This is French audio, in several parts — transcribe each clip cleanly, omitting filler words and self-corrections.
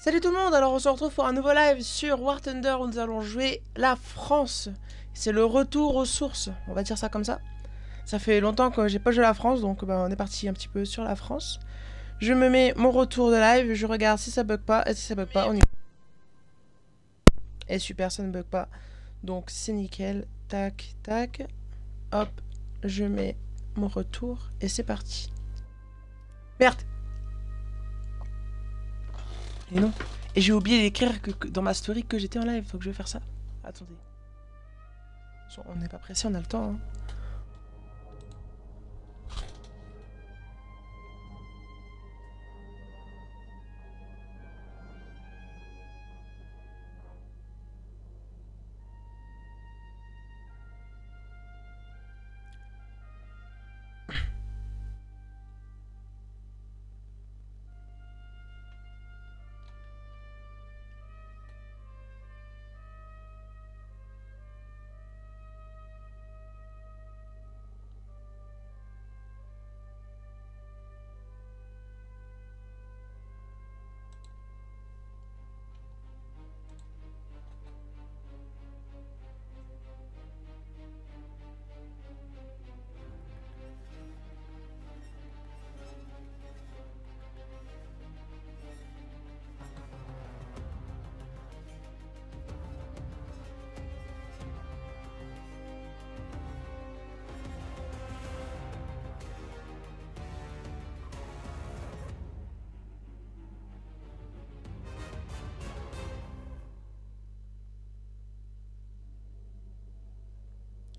Salut tout le monde, alors on se retrouve pour un nouveau live sur War Thunder où nous allons jouer la France. C'est le retour aux sources, on va dire ça comme ça. Ça fait longtemps que j'ai pas joué la France, donc on est parti un petit peu sur la France. Je me mets mon retour de live, je regarde si ça bug pas, et si ça bug pas, on y va. Et super, ça ne bug pas. Donc c'est nickel, tac, tac, hop, je mets mon retour, et c'est parti. Merde! Et non. Et j'ai oublié d'écrire que dans ma story que j'étais en live, donc je vais faire ça. Attendez. On n'est pas pressé, on a le temps. Hein.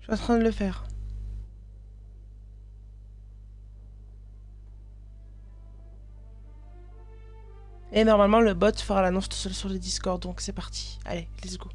Je suis en train de le faire. Et normalement, le bot fera l'annonce tout seul sur le Discord, donc c'est parti. Allez, let's go.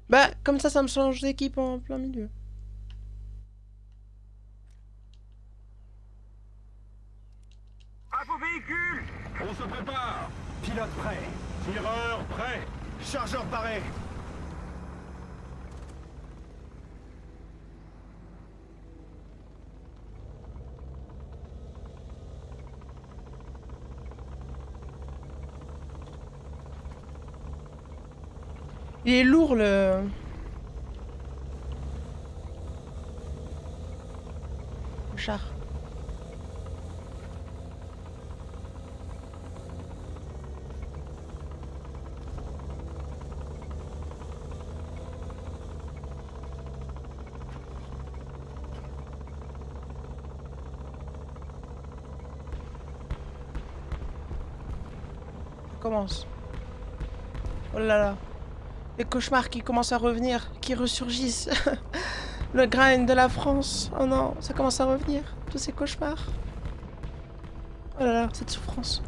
Bah, comme ça me change d'équipe en plein milieu. À vos véhicules! On se prépare! Pilote prêt! Tireur prêt! Chargeur paré! Il est lourd le char. On commence. Oh là là. Les cauchemars qui commencent à revenir, qui ressurgissent. Le grind de la France. Oh non, ça commence à revenir. Tous ces cauchemars. Oh là là, cette souffrance.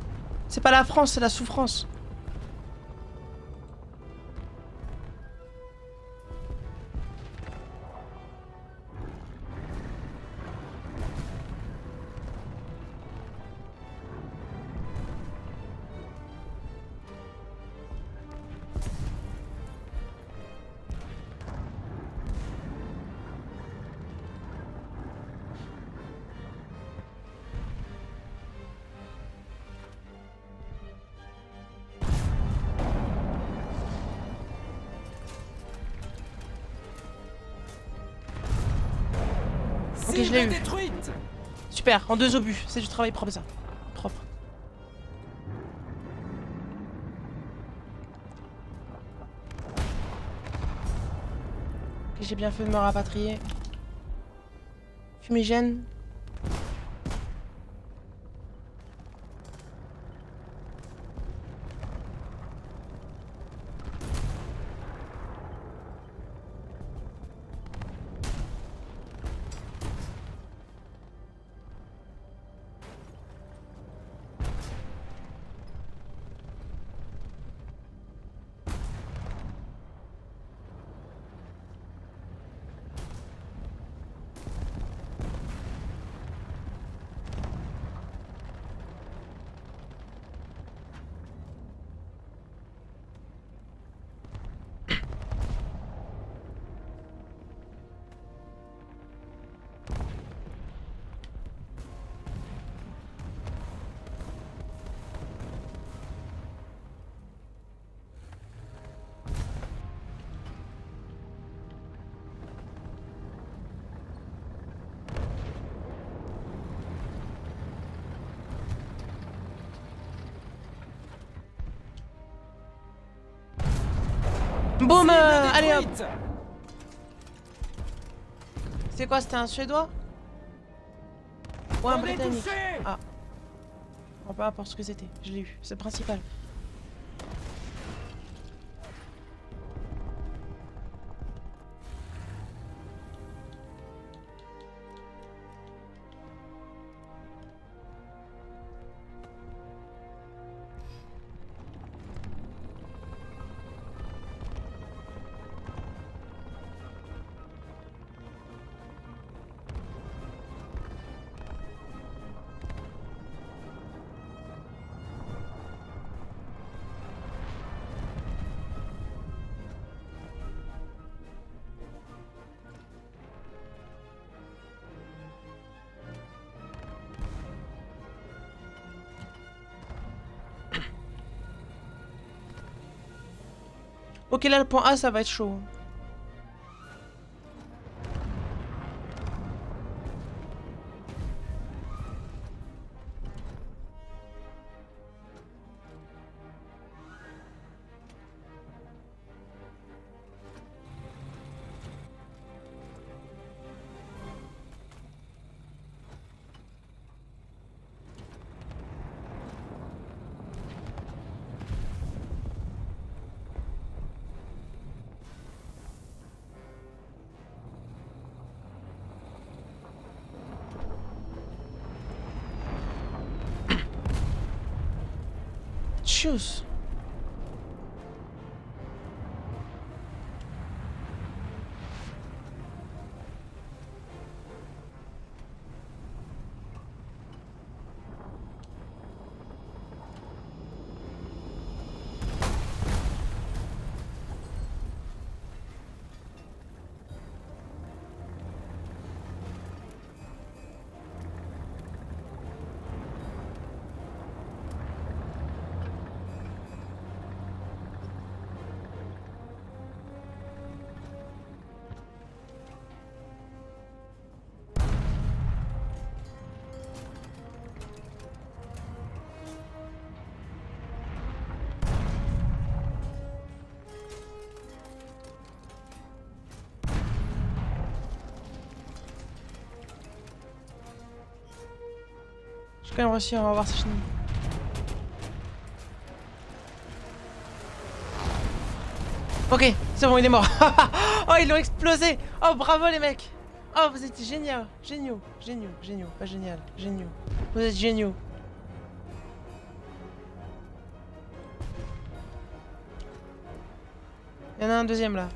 C'est pas la France, c'est la souffrance. Ok, je l'ai eu. Super, en 2 obus. C'est du travail propre, ça. Propre. Ok, j'ai bien fait de me rapatrier. Fumigène. Boum, Cible allez hop. détruite. C'est quoi, c'était un Suédois? Ou un On est Britannique? touché. Ah. Bon, peu importe ce que c'était, je l'ai eu, c'est le principal. Ok, là le point A, ça va être chaud. Tchuss. Je vais quand même réussir, on va voir si je finis. Ok, c'est bon, il est mort. Oh, ils l'ont explosé. Oh, bravo les mecs. Oh, vous êtes géniaux. Géniaux. Géniaux. Géniaux. Pas génial. Géniaux. Vous êtes géniaux. Il y en a un deuxième là.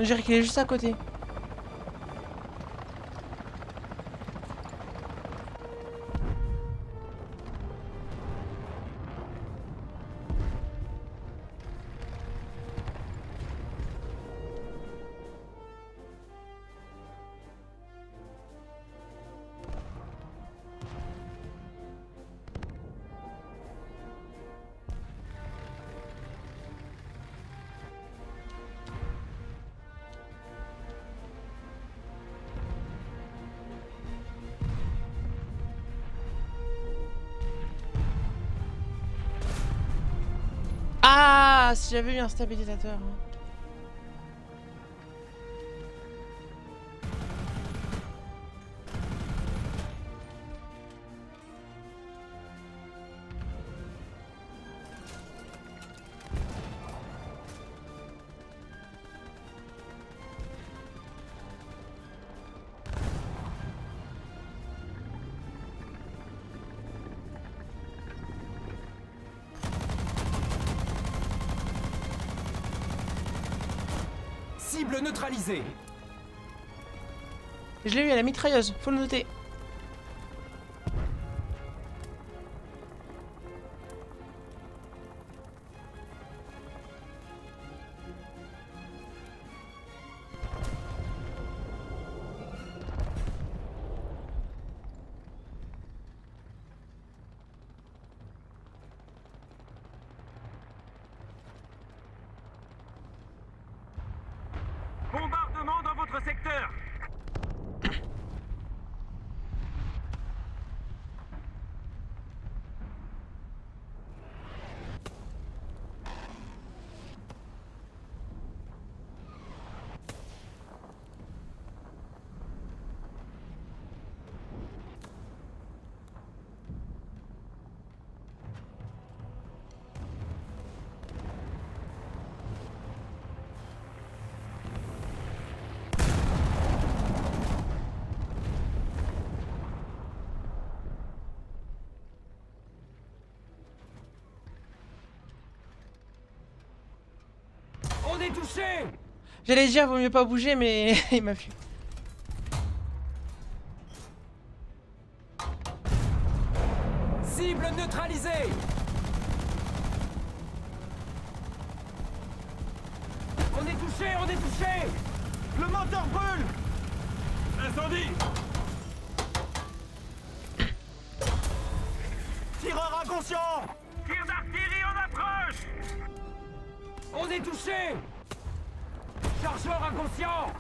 Je dirais qu'il est juste à côté. Ah, si j'avais eu un stabilisateur. Cible neutralisée. Je l'ai eu à la mitrailleuse, faut le noter. Bombardement dans votre secteur. On est touché. J'allais dire, vaut mieux pas bouger, mais il m'a fui. Cible neutralisée. On est touché, on est touché. Le moteur brûle. Incendie. Tireur inconscient. Tir d'artillerie en approche. On est touché. Chargeur inconscient.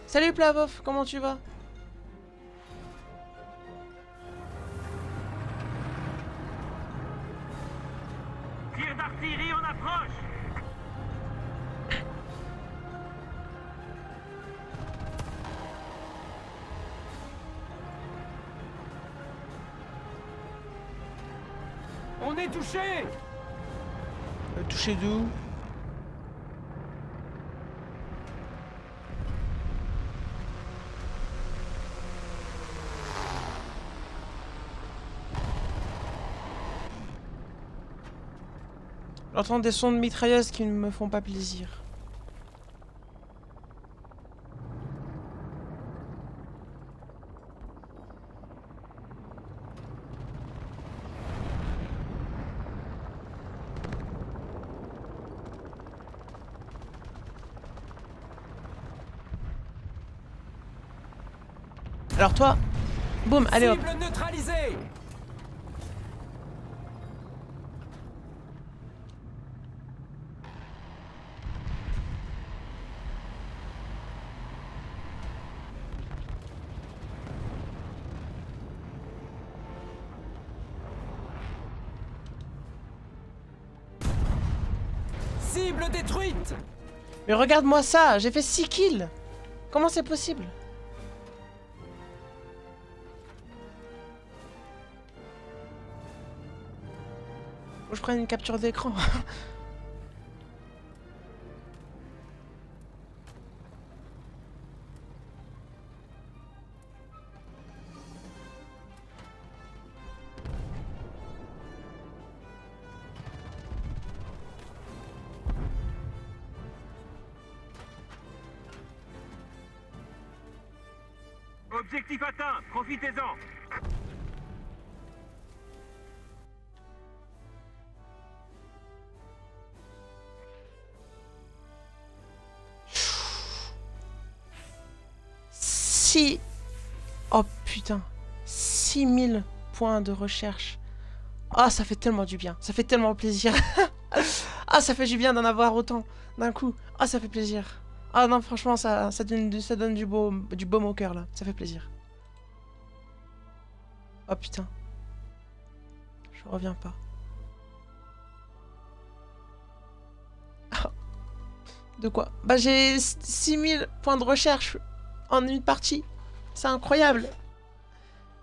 Salut Plavov, comment tu vas? Tir d'artillerie en approche. On est touché. Touché d'où? J'entends des sons de mitrailleuses qui ne me font pas plaisir. Alors toi, boum, allez hop. Cible neutralisée. Cible détruite! Mais regarde-moi ça, j'ai fait 6 kills. Comment c'est possible? Faut que je prenne une capture d'écran. Objectif atteint, profitez-en. Si... Oh putain. 6000 points de recherche. Ah, ça fait tellement du bien. Ça fait tellement plaisir. Ah, ça fait du bien d'en avoir autant d'un coup. Ah, ça fait plaisir. Ah non, franchement, ça donne du baume au cœur, là. Ça fait plaisir. Oh putain. Je reviens pas. De quoi? Bah, j'ai 6000 points de recherche en une partie. C'est incroyable.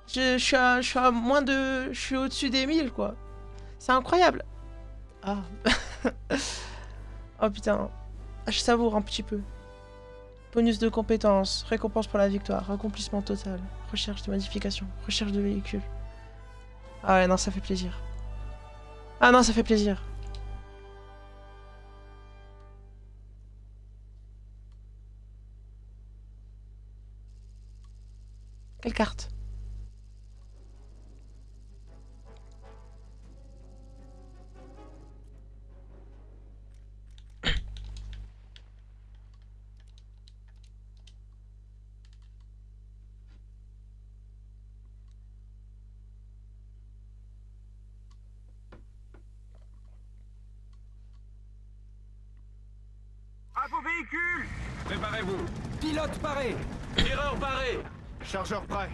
Je suis à moins de... Je suis au-dessus des 1000, quoi. C'est incroyable. Ah. Oh putain. Ah, je savoure un petit peu. Bonus de compétences, récompense pour la victoire, accomplissement total, recherche de modification, recherche de véhicule. Ah ouais, non, ça fait plaisir. Ah non, ça fait plaisir. Quelle carte? À vos véhicules! Préparez-vous. Pilote paré! Tireur paré. Chargeur prêt.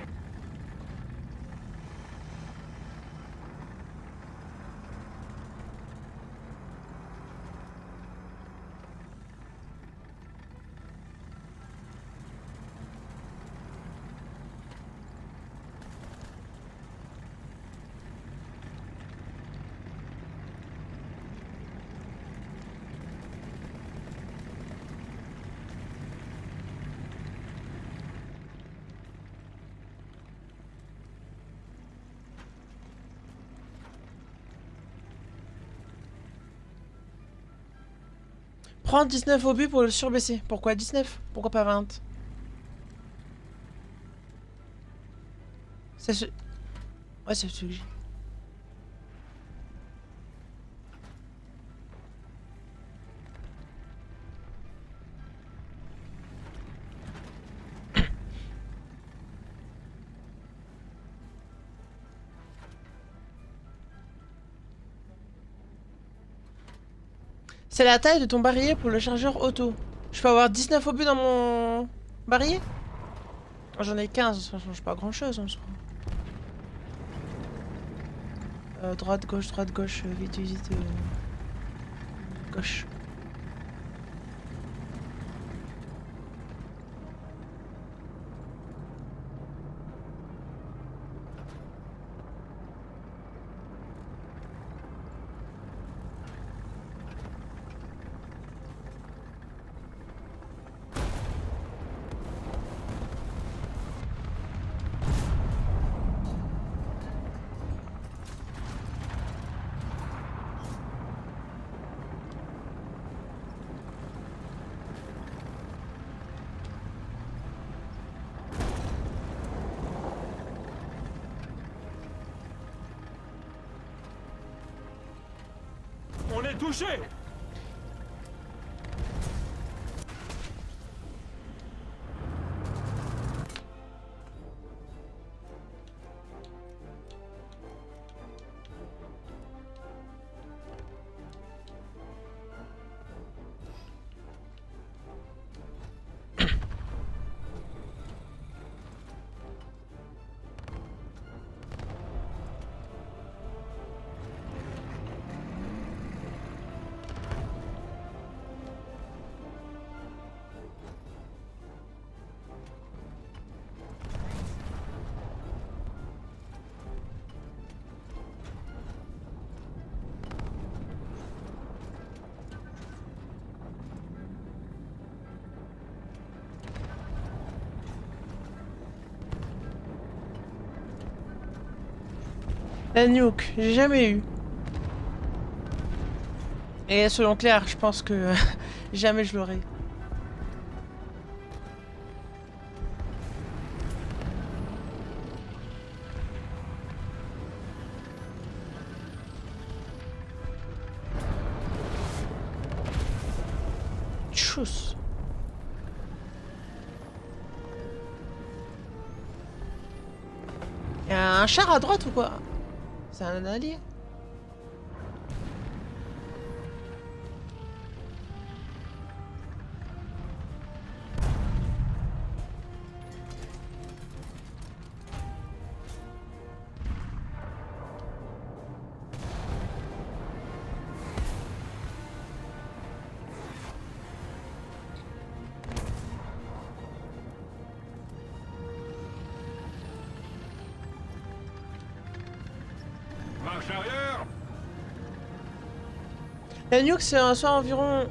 Prends 19 obus pour le surbaisser. Pourquoi 19? Pourquoi pas 20? C'est ce... Ouais, c'est ce que j'ai. C'est la taille de ton barillet pour le chargeur auto. Je peux avoir 19 obus dans mon barillet? Oh, j'en ai 15, ça change pas grand chose en soi. Droite, gauche, vite, vite. Gauche. On est touché. La nuke, j'ai jamais eu. Et selon Claire, je pense que jamais je l'aurai. Tchuss. Y a un char à droite ou quoi? C'est un allié? Marche arrière. La nuke, c'est soit environ...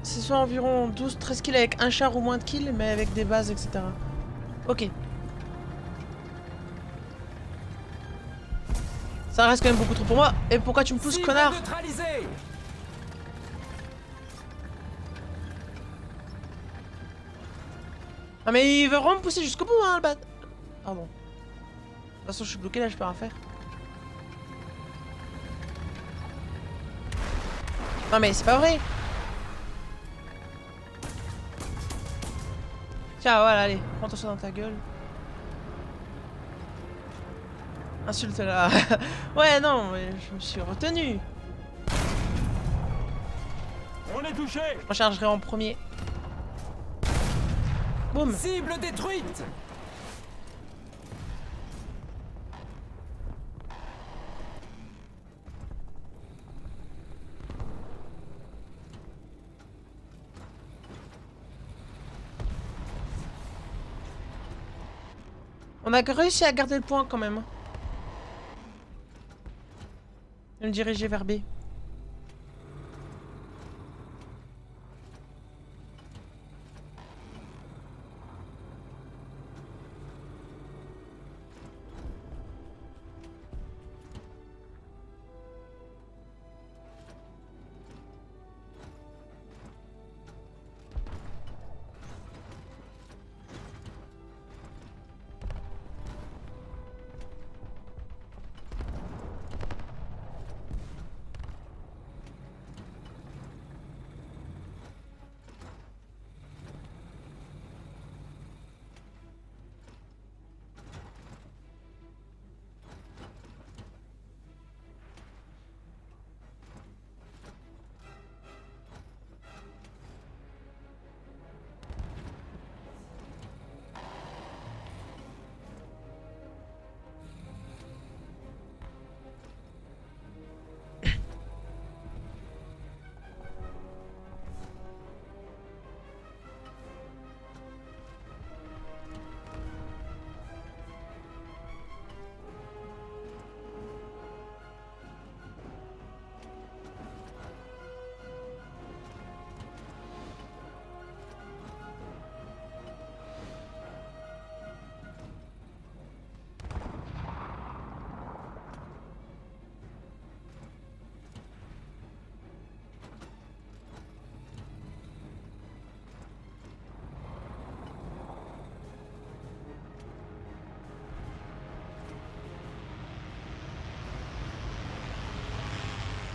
C'est soit environ 12-13 kills avec un char ou moins de kills, mais avec des bases, etc. Ok. Ça reste quand même beaucoup trop pour moi. Et pourquoi tu me pousses, Cible connard? neutralisée. Ah mais il veut vraiment me pousser jusqu'au bout, hein, le bat... Pardon. De toute façon, je suis bloqué là, je peux rien faire. Non mais c'est pas vrai. Tiens, voilà, allez, prends-toi ça dans ta gueule. Insulte-la. Ouais, non, mais je me suis retenu. On est touché. Je rechargerai en premier. Boum. Cible détruite. On a réussi à garder le point quand même. Je vais me diriger vers B.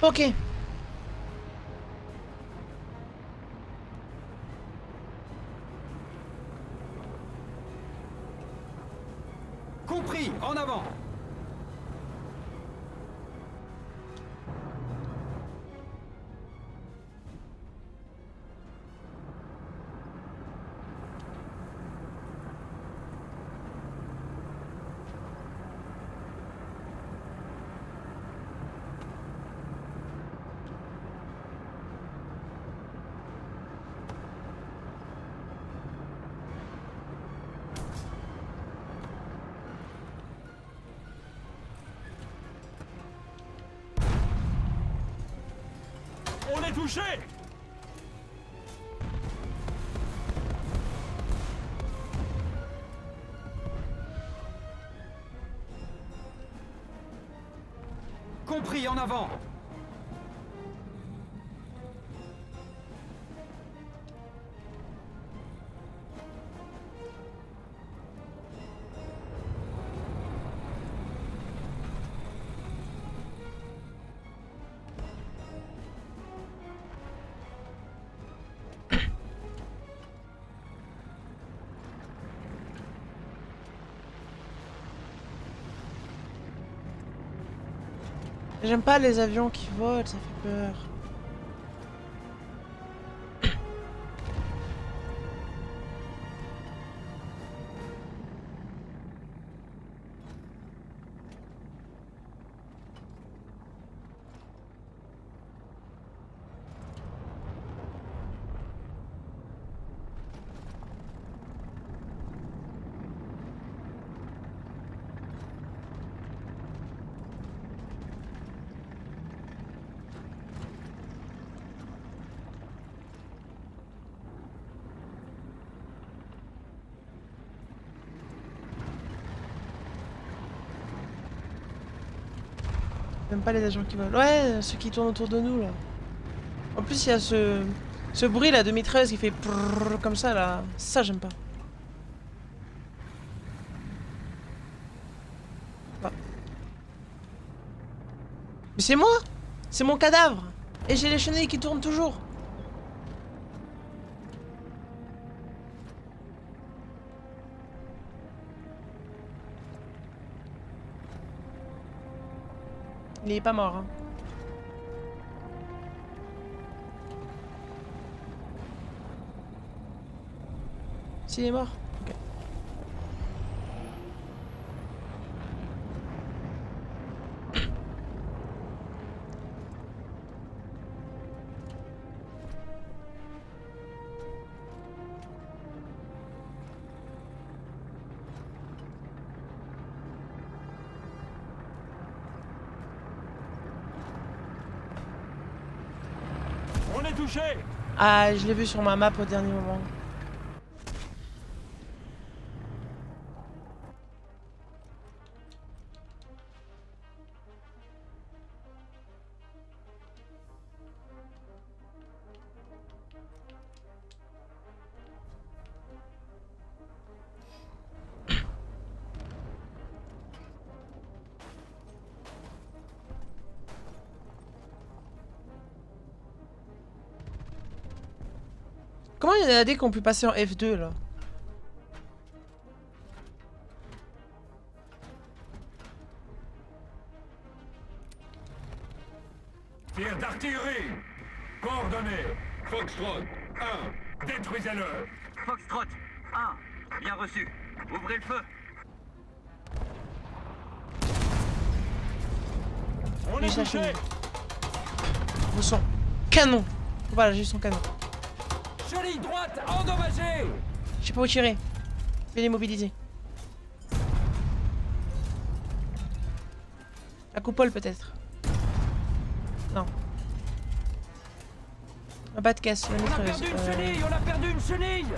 Ok. Compris, en avant. On est touché. Compris, en avant. J'aime pas les avions qui volent, ça fait peur. J'aime pas les avions qui volent. Ouais, ceux qui tournent autour de nous là. En plus, il y a ce bruit là de mitrailleuse qui fait prrrr comme ça là. Ça, j'aime pas. Ah. Mais c'est moi! C'est mon cadavre! Et j'ai les chenilles qui tournent toujours! Il est pas mort, hein. S'il est mort? Ok. On est touché. Ah, je l'ai vu sur ma map au dernier moment. Comment il y en a des qui ont pu passer en F2 là? Tir d'artillerie. Coordonnées. Foxtrot 1. Détruisez-le. Foxtrot 1. Bien reçu. Ouvrez le feu. On Oui, est ça, touché. Vous son canon. Voilà, j'ai eu son canon. Chenille droite endommagée. Je sais pas où tirer. Je vais les mobiliser. La coupole peut-être. Non. Un bas de caisse, la On a mitrailleuse. perdu une chenille. On a perdu une chenille.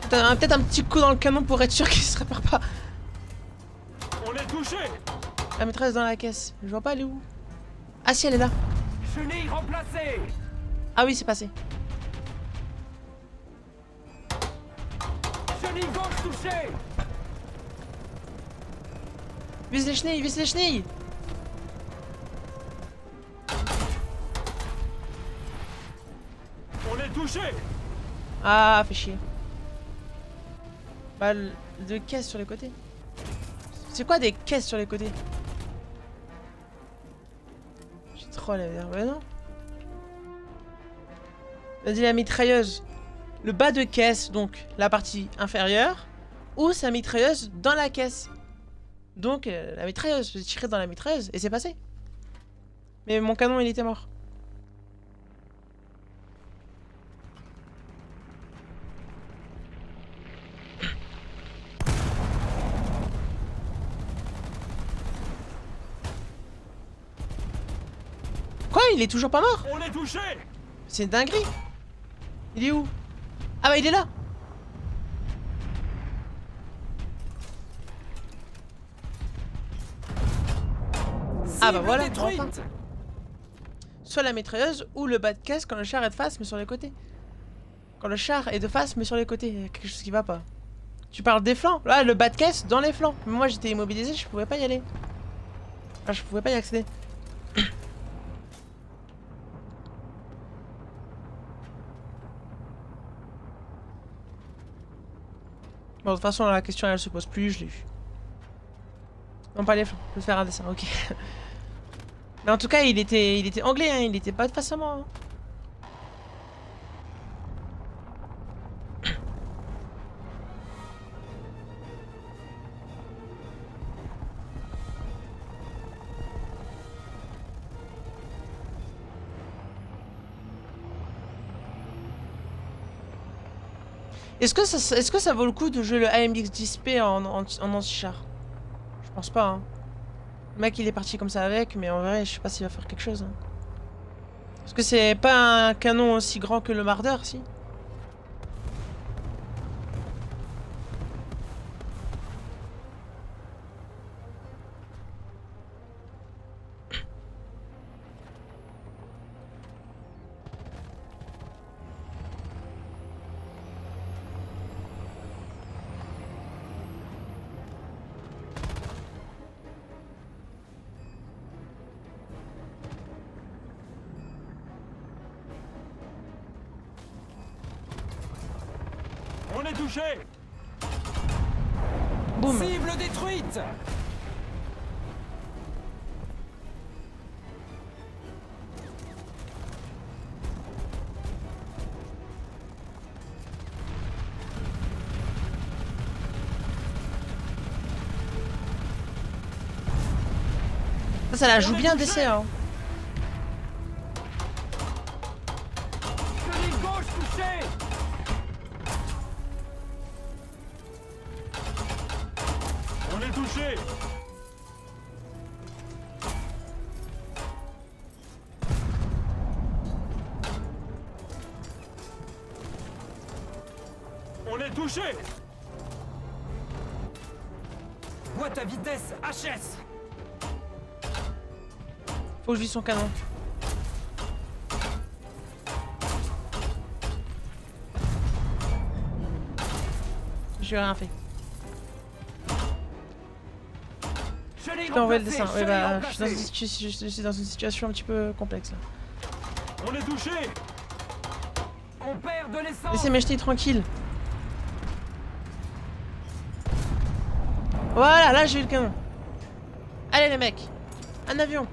Peut-être un petit coup dans le canon pour être sûr qu'il se répare pas. On est touché. La mitrailleuse dans la caisse. Je vois pas, elle est où? Ah si, elle est là. Chenille remplacée. Ah oui, c'est passé. Chenille gauche touchée. Vise les chenilles, vise les chenilles. On est touché. Ah, fait chier. Bah, de caisses sur les côtés. C'est quoi des caisses sur les côtés? J'ai trop la merde. Ouais, non. Vas-y, la mitrailleuse. Le bas de caisse, donc la partie inférieure, ou sa mitrailleuse dans la caisse. Donc, la mitrailleuse. J'ai tiré dans la mitrailleuse et c'est passé. Mais mon canon, il était mort. Quoi? Il est toujours pas mort? On est touché. C'est une dinguerie. Il est où? Ah bah il est là. Ah bah voilà, détruite. enfin. Soit la mitrailleuse ou le bas de caisse quand le char est de face mais sur les côtés. Quand le char est de face mais sur les côtés, il y a quelque chose qui va pas. Tu parles des flancs? Là, le bas de caisse dans les flancs. Mais moi j'étais immobilisé, je pouvais pas y aller. Enfin, je pouvais pas y accéder. Bon, de toute façon, la question elle se pose plus, je l'ai eu. Non, pas les flancs, je vais faire un dessin, ok. Mais en tout cas, il était anglais, hein, il était pas de face à moi. Hein. Est-ce que ça vaut le coup de jouer le AMX 10P en anti-char? Je pense pas, hein. Le mec il est parti comme ça avec, mais en vrai je sais pas s'il va faire quelque chose. Hein. Parce que c'est pas un canon aussi grand que le Marder, si? On est touché. Boum. Cible détruite. Ça la joue bien d'essai, hein. Chenille gauche touchée. On est touché. On est touché. Boîte à vitesse HS. Faut que je vise son canon. J'ai rien fait. Chenille Je t'ai envoyé le remplacée, dessin. Ouais, chenille bah, remplacée. je suis dans une situation un petit peu complexe là. On est touché. On perd de l'essence. Laissez-moi jeter tranquille. Voilà, là j'ai eu le canon. Allez les mecs, un avion.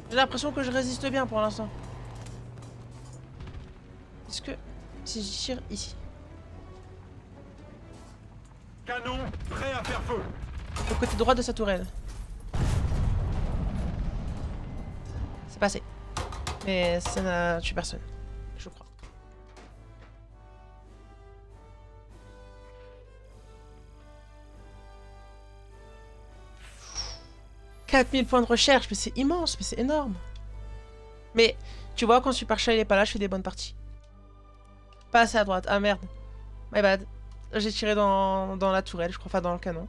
J'ai l'impression que je résiste bien pour l'instant. Est-ce que si je tire ici, Canon prêt à faire feu. au côté droit de sa tourelle. C'est passé. Mais ça n'a tué personne, je crois. « 4000 points de recherche, mais c'est immense, mais c'est énorme. Mais tu vois, quand Super Chat il est pas là, je fais des bonnes parties. Pas assez à droite. Ah merde. My bad. J'ai tiré dans la tourelle, je crois, enfin dans le canon.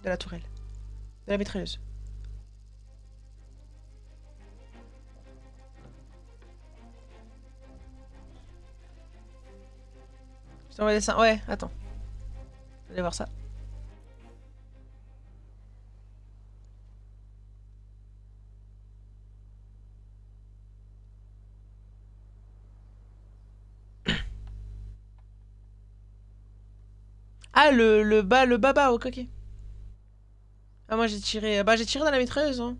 De la tourelle. De la mitrailleuse. Je t'envoie des dessins. Ouais, attends. Allez voir ça. Ah, le baba, ok, ok. Ah, moi j'ai tiré. Bah, j'ai tiré dans la mitrailleuse, hein.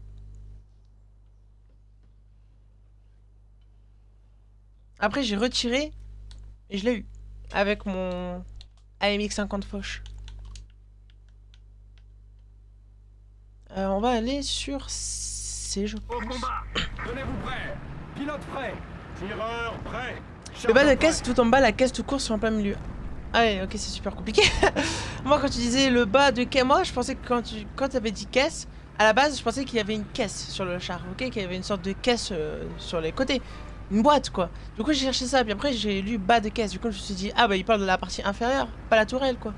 Après, j'ai retiré. Et je l'ai eu. Avec mon AMX 50 Foch. On va aller sur C, je Au pense. combat. Tenez-vous prêts. Pilote prêt. Tireur prêt. Le bas de Chargeur caisse prêt. tout en bas, la caisse tout court sur un plein milieu. Ah ouais, ok, c'est super compliqué. Moi, quand tu disais le bas de caisse, moi, je pensais que quand tu avais dit caisse, à la base, je pensais qu'il y avait une caisse sur le char, ok, qu'il y avait une sorte de caisse sur les côtés. Une boîte, quoi. Du coup, j'ai cherché ça, puis après, j'ai lu bas de caisse. Du coup, je me suis dit, ah bah, il parle de la partie inférieure, pas la tourelle, quoi.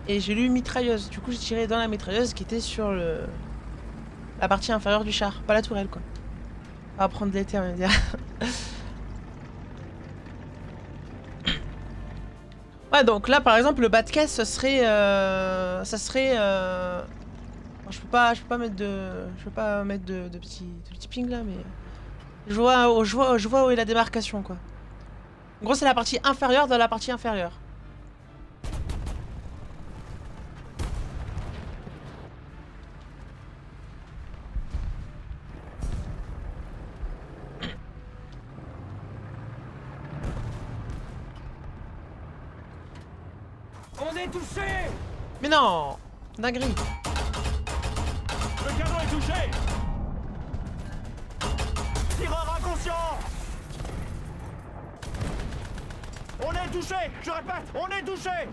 Et j'ai lu mitrailleuse. Du coup, j'ai tiré dans la mitrailleuse qui était sur la partie inférieure du char, pas la tourelle quoi. On va prendre des termes, dire. Ouais, donc là par exemple, le bas de caisse, ça serait. Bon, je peux pas mettre de petits ping là, mais. Je vois où est la démarcation quoi. En gros, c'est la partie inférieure de la partie inférieure. On est touché! Mais non! Dinguerie! Le canon est touché. Tireur inconscient. On est touché. Je répète, on est touché.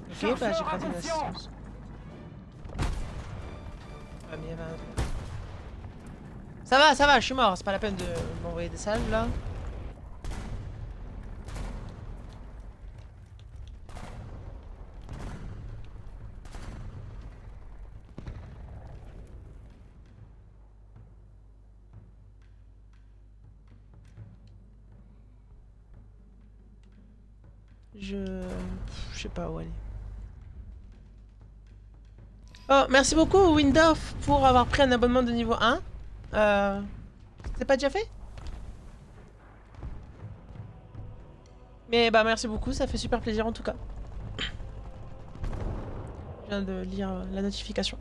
Ok, bah j'ai Chargeur pas une inconscient. assistance. Ah, mais il y avait un truc. Ça va, je suis mort, c'est pas la peine de m'envoyer des salves là. Je sais pas où aller. Oh, merci beaucoup Windoff pour avoir pris un abonnement de niveau 1. C'est pas déjà fait? Mais bah merci beaucoup, ça fait super plaisir en tout cas. Je viens de lire la notification.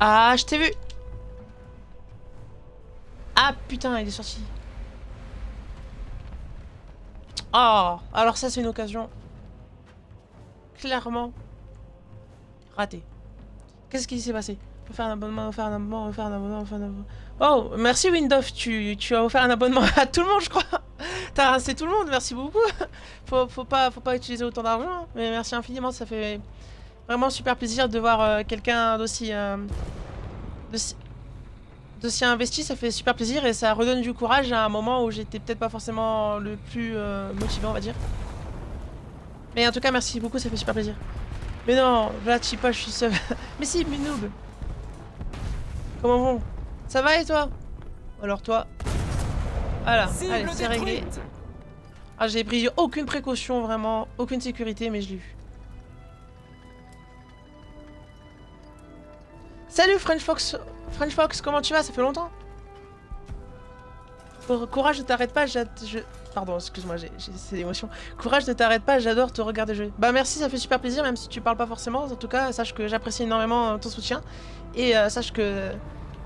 Ah, je t'ai vu. Ah putain, il est sorti. Oh, alors ça c'est une occasion. Clairement. Ratée. Qu'est-ce qui s'est passé? Offert un abonnement, offert un abonnement, offert un abonnement, offert un abonnement. Oh, merci Windoff, tu as offert un abonnement à tout le monde je crois. T'as rincé tout le monde, merci beaucoup. Faut pas utiliser autant d'argent. Hein. Mais merci infiniment, ça fait vraiment super plaisir de voir quelqu'un d'aussi investi, ça fait super plaisir et ça redonne du courage à un moment où j'étais peut-être pas forcément le plus motivé, on va dire. Mais en tout cas, merci beaucoup, ça fait super plaisir. Mais non, là, tu sais pas, je suis seul. Mais si, Minoob. Comment vont? Ça va et toi? Alors toi. Voilà, allez, c'est réglé. Ah, j'ai pris aucune précaution, vraiment, aucune sécurité, mais je l'ai eu. Salut French Fox, comment tu vas? Ça fait longtemps. Courage, ne t'arrête pas, Pardon, excuse-moi, j'ai l'émotion. Courage, ne t'arrête pas, j'adore te regarder jouer. Bah merci, ça fait super plaisir, même si tu parles pas forcément. En tout cas, sache que j'apprécie énormément ton soutien. Et sache que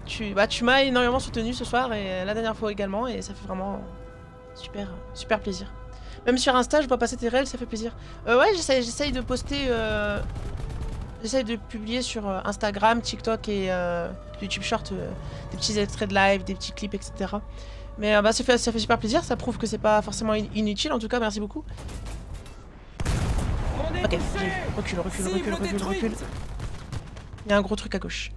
tu m'as énormément soutenu ce soir et la dernière fois également. Et ça fait vraiment super plaisir. Même sur Insta, je vois passer tes réels, ça fait plaisir. Ouais, j'essaye de poster... J'essaye de publier sur Instagram, TikTok et YouTube Short des petits extraits de live, des petits clips, etc. Mais bah, ça fait super plaisir, ça prouve que c'est pas forcément inutile, en tout cas, merci beaucoup. Ok, recule. Il y a un gros truc à gauche.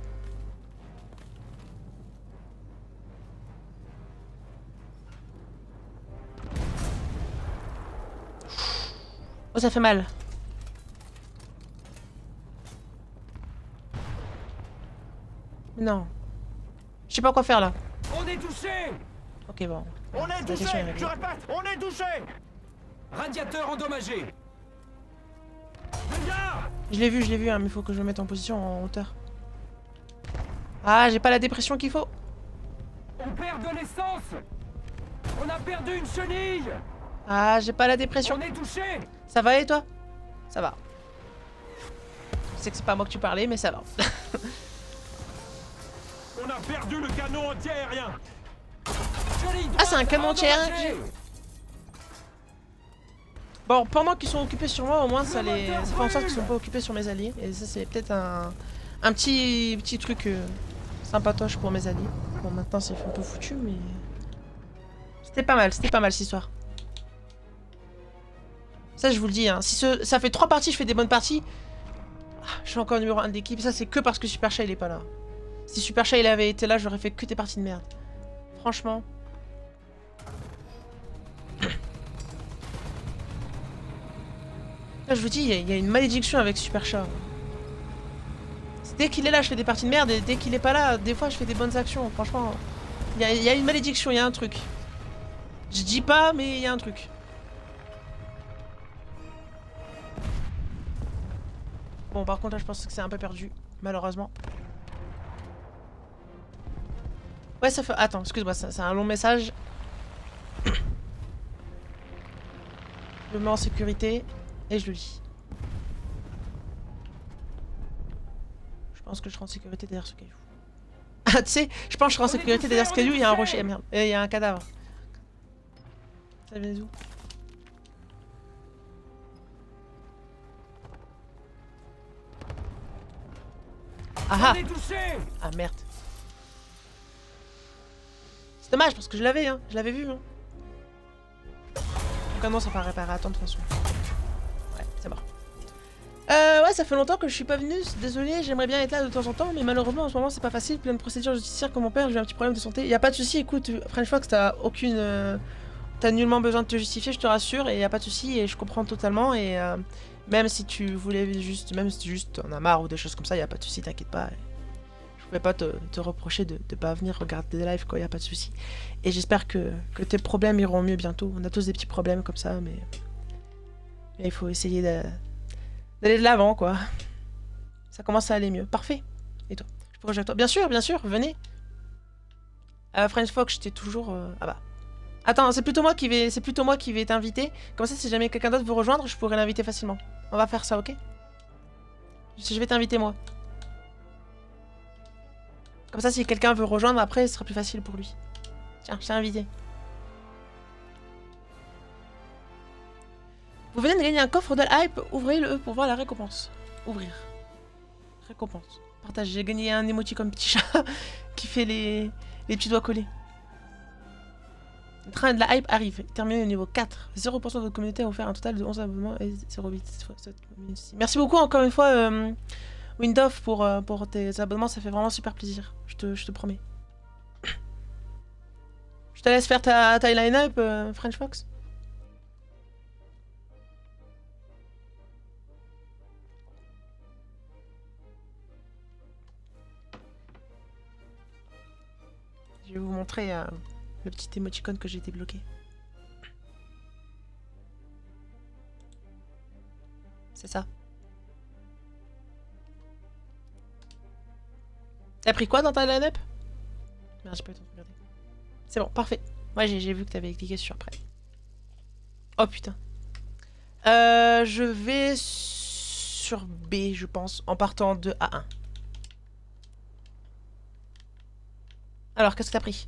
Oh, ça fait mal. Non. Je sais pas quoi faire là. On est touché! Ok, bon. On est touché! Je répète, on est touché! Radiateur endommagé! Dégage! Je l'ai vu, hein, mais il faut que je me mette en position en hauteur. Ah, j'ai pas la dépression qu'il faut. On perd de l'essence. On a perdu une chenille. Ah, j'ai pas la dépression. On est touché. Ça va et toi? Ça va. Je sais que c'est pas moi que tu parlais, mais ça va. On a perdu le canon anti-aérien. Ah, c'est un canon anti-aérien que j'ai. Bon, pendant qu'ils sont occupés sur moi, au moins ça fait en sorte qu'ils sont pas occupés sur mes alliés. Et ça, c'est peut-être un petit truc sympatoche pour mes alliés. Bon, maintenant c'est un peu foutu, mais c'était pas mal cette histoire. Ça, je vous le dis, hein. Si ça fait 3 parties, je fais des bonnes parties. Je suis encore numéro 1 de l'équipe. Ça, c'est que parce que Super Chat il est pas là. Si Super Chat il avait été là, j'aurais fait que des parties de merde. Franchement. Là, je vous dis, il y a une malédiction avec Super Chat. Dès qu'il est là, je fais des parties de merde, et dès qu'il est pas là, des fois, je fais des bonnes actions. Franchement, il y a une malédiction, il y a un truc. Je dis pas, mais il y a un truc. Bon, par contre, là, je pense que c'est un peu perdu, malheureusement. Ouais, ça fait... Attends, excuse-moi, c'est un long message. Je le mets en sécurité et je le lis. Je pense que je serai en sécurité derrière ce caillou. Ah, tu sais, je pense que je serai en sécurité derrière ce caillou, il y a un rocher. Merde, il y a un cadavre. Ça vient d'où? Ah ah! Ah merde. C'est dommage parce que je l'avais, hein. Je l'avais vu, hein. Donc, ah non, ça paraît pas à attendre de toute façon. Ouais, c'est mort. Ouais, ça fait longtemps que je suis pas venu. Désolé, j'aimerais bien être là de temps en temps, mais malheureusement en ce moment c'est pas facile. Plein de procédures judiciaires comme mon père, j'ai un petit problème de santé. Y a pas de souci. Écoute, French Fox, t'as aucune. T'as nullement besoin de te justifier, je te rassure, et y a pas de souci, et je comprends totalement. Et même si tu voulais juste. Même si tu juste en as marre ou des choses comme ça, y a pas de souci, t'inquiète pas. Je pouvais pas te reprocher de pas venir regarder des lives, quoi, y a pas de souci. Et j'espère que tes problèmes iront mieux bientôt. On a tous des petits problèmes comme ça, mais il faut essayer d'aller de l'avant, quoi. Ça commence à aller mieux. Parfait. Et toi? Je pourrais jouer avec toi? Bien sûr, venez. French Fox, j'étais toujours... Ah bah. Attends, c'est plutôt moi qui vais t'inviter. Comme ça, si jamais quelqu'un d'autre veut rejoindre, je pourrais l'inviter facilement. On va faire ça, ok? Je vais t'inviter, moi. Comme ça, si quelqu'un veut rejoindre, après, ce sera plus facile pour lui. Tiens, je t'ai invité. Vous venez de gagner un coffre de la hype, ouvrez-le pour voir la récompense. Ouvrir. Récompense. Partage. J'ai gagné un emoticon petit chat qui fait les petits doigts collés. Le train de la hype arrive. Terminé au niveau 4. 0% de votre communauté a offert un total de 11 abonnements et 0,8. Merci beaucoup encore une fois, Windoff, pour tes abonnements. Ça fait vraiment super plaisir. Je te promets. Je te laisse faire ta line-up, French Fox. Je vais vous montrer le petit émoticône que j'ai débloqué. C'est ça. T'as pris quoi dans ta line-up? Merde, j'ai pas eu le temps de regarder. C'est bon, parfait. Ouais, j'ai vu que t'avais cliqué sur prêt. Oh putain. Je vais sur B, je pense, en partant de A1. Alors, qu'est-ce que t'as pris?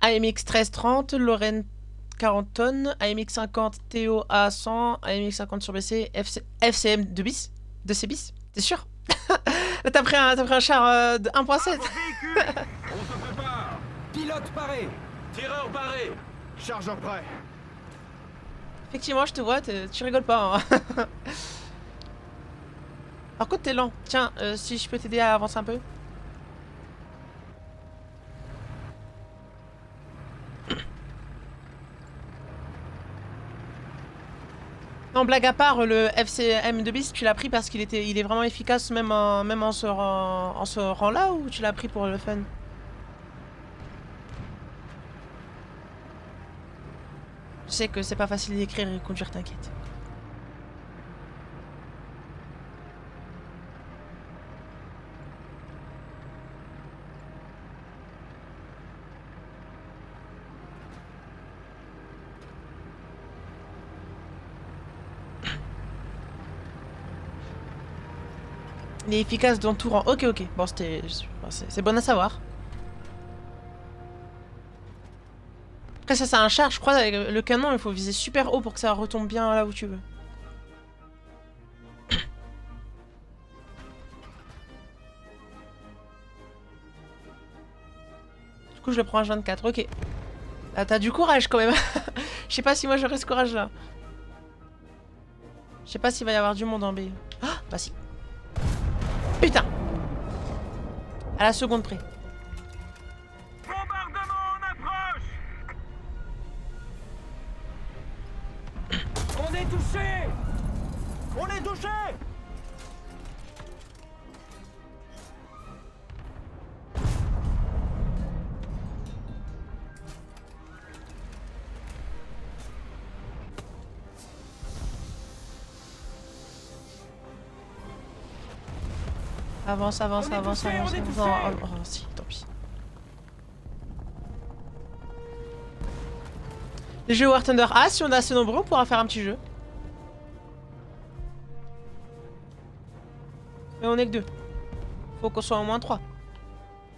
AMX 1330, Lorraine 40 tonnes, AMX 50, Théo A100, AMX 50 sur BC, FCM 2 bis, 2C bis, t'es sûr? Là, t'as pris un char de 1.7. On se prépare. Pilote paré. Tireur paré. Chargeur prêt. Effectivement, je te vois, tu rigoles pas. Hein. Par contre, t'es lent. Tiens, si je peux t'aider à avancer un peu. Non, blague à part, le FCM de bis, tu l'as pris parce qu'il est vraiment efficace même en ce rang là, ou tu l'as pris pour le fun? Je sais que c'est pas facile d'écrire et conduire, t'inquiète. Il est efficace dans tout rang. Ok, ok. Bon, c'est bon à savoir. Après, ça, c'est un char. Je crois avec le canon, il faut viser super haut pour que ça retombe bien là où tu veux. Du coup, je le prends à 24. Ok. Ah, t'as du courage quand même. Je sais pas si moi j'aurais ce courage là. Je sais pas s'il va y avoir du monde en B. Ah, bah si. Putain. À la seconde près. Bombardement en approche. On est touché! On est touché. Avance, avance, On est avance, touché, avance. on est avance. touché. Oh, oh, si, tant pis. Les jeux War Thunder. Ah, si on est assez nombreux, on pourra faire un petit jeu. Mais on est que 2. Faut qu'on soit au moins 3.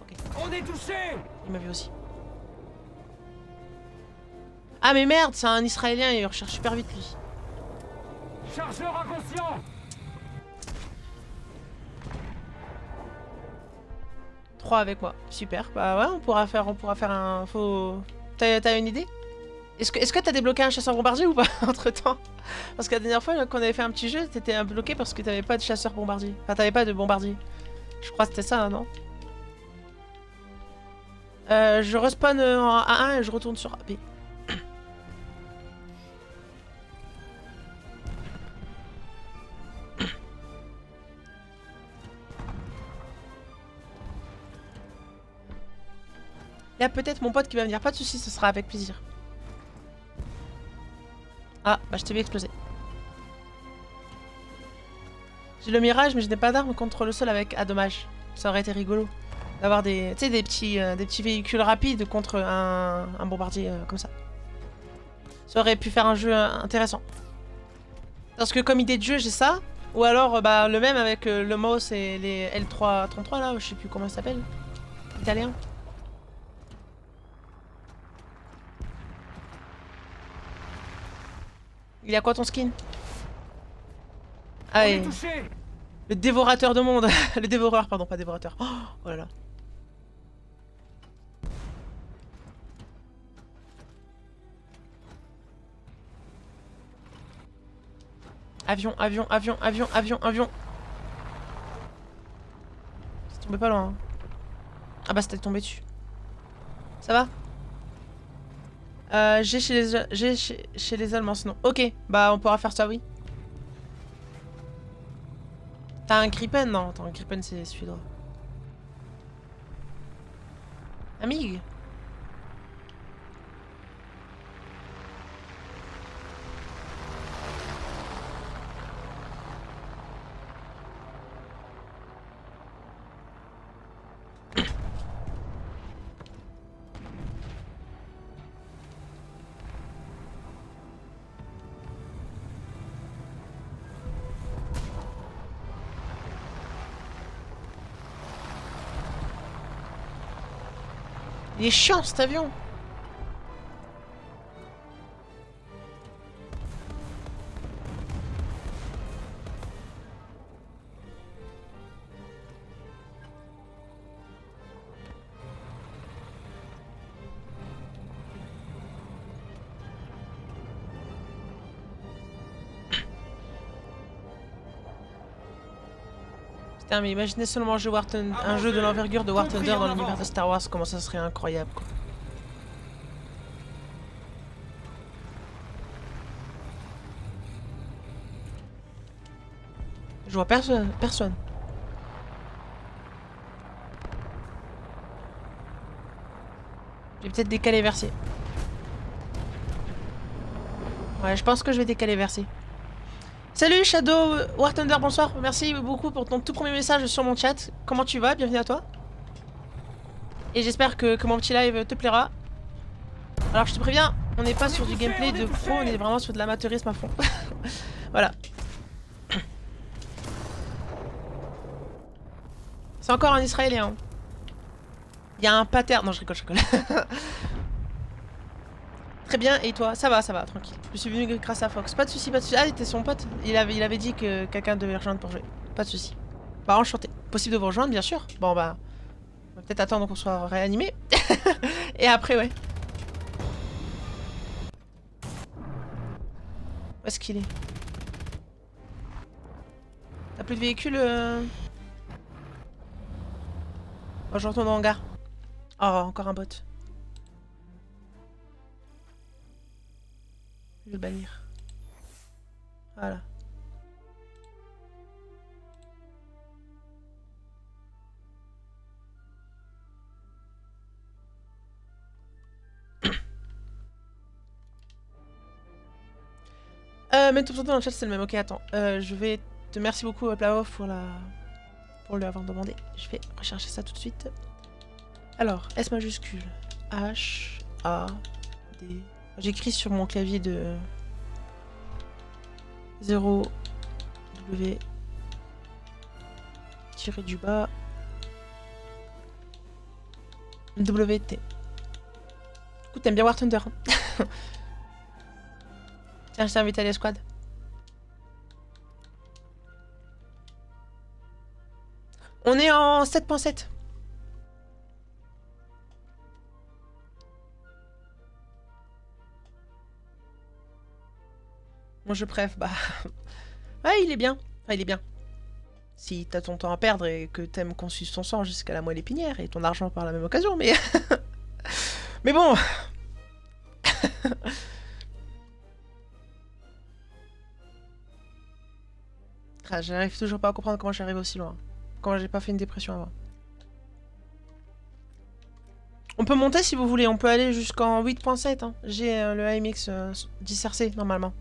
Ok, On est touché! il m'a vu aussi. Ah mais merde, c'est un Israélien, il recherche super vite lui. Chargeur inconscient! 3 avec moi, super. Bah ouais, on pourra faire un... Faut... T'as une idée? Est-ce que t'as débloqué un chasseur bombardier ou pas entre temps? Parce que la dernière fois qu'on avait fait un petit jeu, t'étais bloqué parce que t'avais pas de chasseur bombardier. Enfin, t'avais pas de bombardier. Je crois que c'était ça, non? Je respawn en A1 et je retourne sur B. Il y a peut-être mon pote qui va venir. Pas de soucis, ce sera avec plaisir. Ah, bah je t'ai vu exploser. J'ai le mirage, mais je n'ai pas d'arme contre le sol avec... Ah, dommage. Ça aurait été rigolo. D'avoir des... Tu sais, des petits véhicules rapides contre un bombardier comme ça. Ça aurait pu faire un jeu intéressant. Parce que comme idée de jeu, j'ai ça. Ou alors, bah, le même avec le mouse et les L333, là. Je sais plus comment ça s'appelle. Italien. Il y a quoi ton skin? Ah, On et... est touché! Le dévorateur de monde. Le dévoreur, pardon, pas dévorateur. Oh, oh là là. Avion, avion, avion, avion, avion, avion. C'est tombé pas loin. Hein. Ah bah c'était tombé dessus. Ça va? J'ai chez les Allemands sinon. Ok, bah on pourra faire ça, oui. T'as un Gripen? Non, attends, un Gripen c'est suédois. Amig? Il est chiant cet avion. Putain, mais imaginez seulement jouer un jeu de l'envergure de War Thunder dans l'univers de Star Wars, comment ça serait incroyable, quoi. Je vois personne. Je vais peut-être décaler vers C. Ouais, je pense que je vais décaler vers C. Salut Shadow War Thunder, bonsoir. Merci beaucoup pour ton tout premier message sur mon chat. Comment tu vas? Bienvenue à toi. Et j'espère que mon petit live te plaira. Alors je te préviens, on n'est pas sur du gameplay de pro, on est vraiment sur de l'amateurisme à fond. Voilà. C'est encore un Israélien. Il y a un pattern. Non, je rigole, je rigole. Très bien, et toi? Ça va, tranquille. Je suis venu grâce à Fox. Pas de soucis, pas de soucis. Ah, il était son pote. Il avait dit que quelqu'un devait rejoindre pour jouer. Pas de soucis. Bah, enchanté. Possible de vous rejoindre, bien sûr. Bon, bah. On va peut-être attendre qu'on soit réanimé. Et après, ouais. Où est-ce qu'il est? T'as plus de véhicule Oh, je retourne au hangar. Oh, encore un bot. Je vais le bannir. Voilà. Mais tout dans le chat, c'est le même. Ok, attends. Je vais te merci beaucoup, Plavov, pour l'avoir demandé. Je vais rechercher ça tout de suite. Alors, S majuscule. H, A, D. J'écris sur mon clavier de 0, W, tiré du bas, WT. Du coup, t'aimes bien War Thunder. Tiens, je t'ai invité à l'escouade. On est en 7.7. Moi, je préfère, bah... Ouais, il est bien. Enfin, il est bien. Si t'as ton temps à perdre et que t'aimes qu'on suce ton sang jusqu'à la moelle épinière et ton argent par la même occasion, mais... mais bon... Ah, j'arrive toujours pas à comprendre comment j'arrive aussi loin. Comment j'ai pas fait une dépression avant. On peut monter si vous voulez, on peut aller jusqu'en 8.7. Hein. J'ai le AMX 10RC normalement.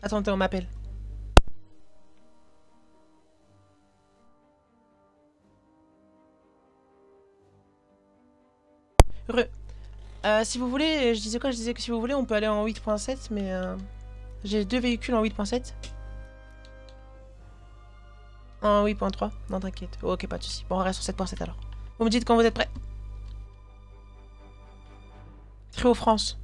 Attendez, on m'appelle. Heureux. Si vous voulez, je disais quoi? Je disais que si vous voulez, on peut aller en 8.7, mais j'ai 2 véhicules en 8.7. En 8.3. Non, t'inquiète. Oh, ok, pas de soucis. Bon, on reste sur 7.7 alors. Vous me dites quand vous êtes prêts. Trio France.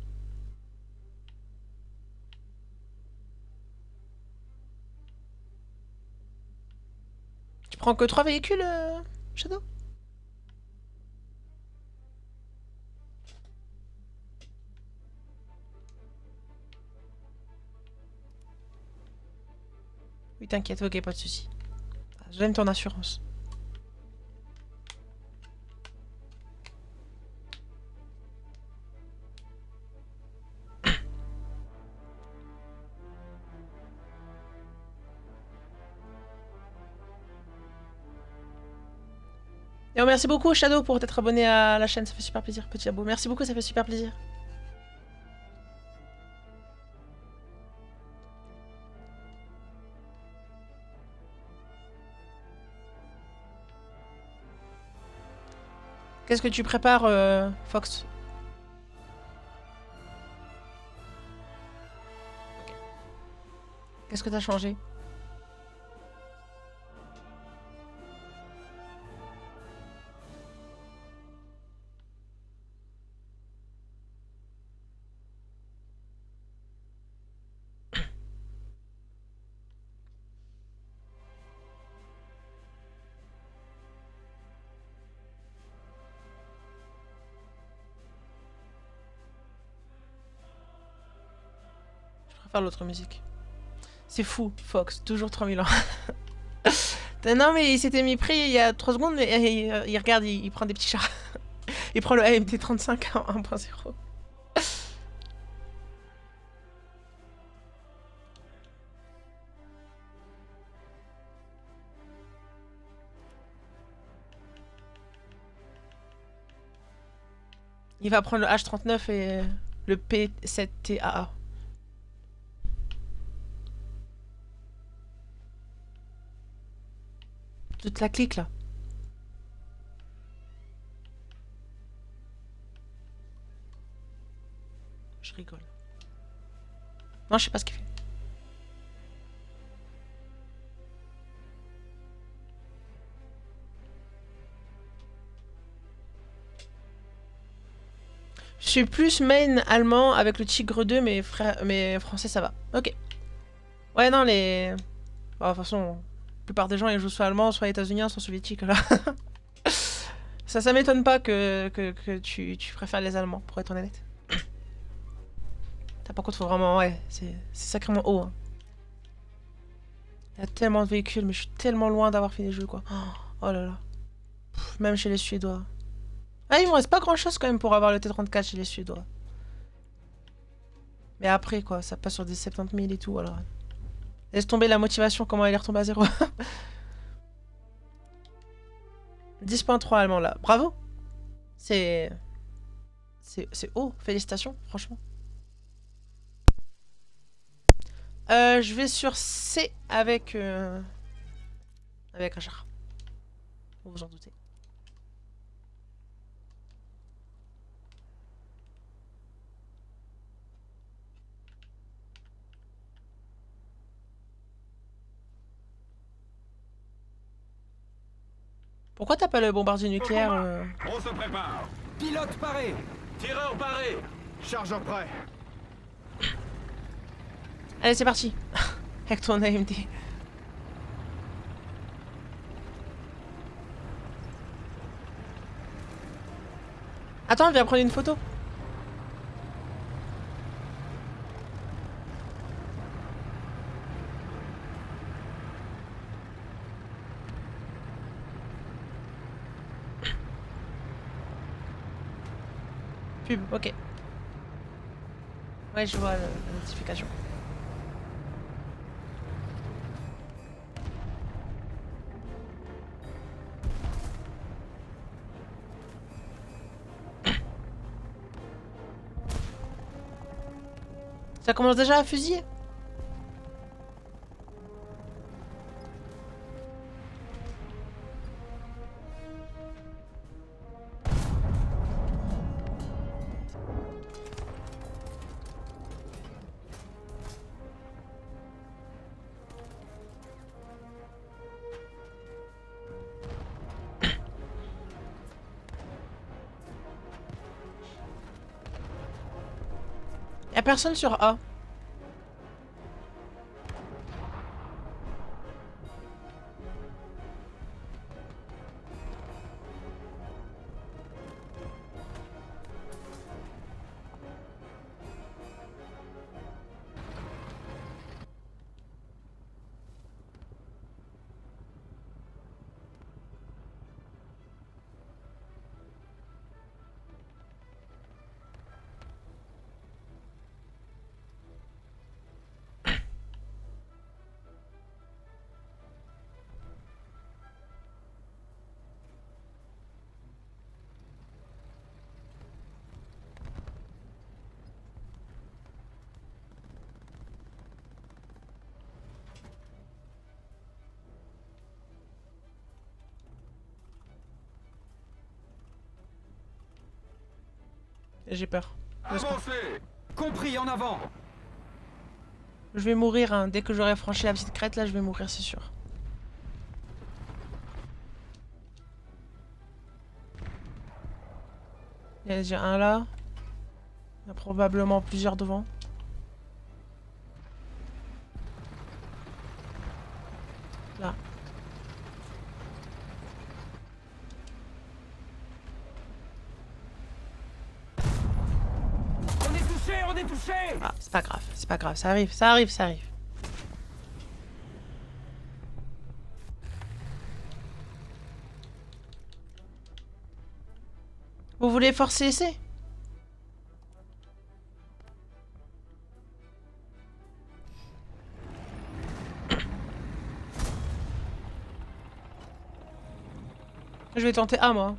Tu prends que 3 véhicules, Shadow? Oui, t'inquiète, ok, pas de soucis. J'aime ton assurance. Et merci beaucoup Shadow pour t'être abonné à la chaîne, ça fait super plaisir, petit abo. Merci beaucoup, ça fait super plaisir. Qu'est-ce que tu prépares, Fox? Qu'est-ce que t'as changé? Je préfère l'autre musique. C'est fou, Fox, toujours 3000 ans. Non mais il s'était mis prêt il y a 3 secondes, mais il regarde, il prend des petits chars. Il prend le AMT 35 en 1.0. Il va prendre le H39 et le P7TAA. Toute la clique là. Je rigole. Non, je sais pas ce qu'il fait. suis plus main allemand avec le Tigre 2, mais français ça va. Ok. Ouais, non, les. Bon, de toute façon, la plupart des gens ils jouent soit allemand, soit états-uniens, soit soviétiques là. Ça m'étonne pas que tu préfères les Allemands, pour être honnête. Par contre, faut vraiment. Ouais, c'est sacrément haut. Hein. Il y a tellement de véhicules, mais je suis tellement loin d'avoir fini le jeu quoi. Oh là là. Pff, même chez les Suédois. Ah, il me reste pas grand chose quand même pour avoir le T34 chez les Suédois. Mais après quoi, ça passe sur des 70 000 et tout alors. Laisse tomber la motivation, comment elle est retombée à 0. 10.3 allemand là. Bravo. C'est haut. Félicitations, franchement. Je vais sur C avec un char. Vous vous en doutez. Pourquoi t'as pas le bombardier nucléaire On se prépare. Pilote paré. Tireur paré. Chargeur prêt. Allez, c'est parti. Avec ton AMD. Attends, viens prendre une photo. Pub, ok. Ouais, je vois la notification. Ça commence déjà à fusiller. Y'a personne sur A. J'ai peur. Avancez. Compris, en avant. Je vais mourir, hein. Dès que j'aurai franchi la petite crête, là, je vais mourir, c'est sûr. Il y a déjà un là. Il y a probablement plusieurs devant. Là. On est touché. Ah, c'est pas grave, ça arrive, ça arrive, ça arrive. Vous voulez forcer essai? Je vais tenter A, moi.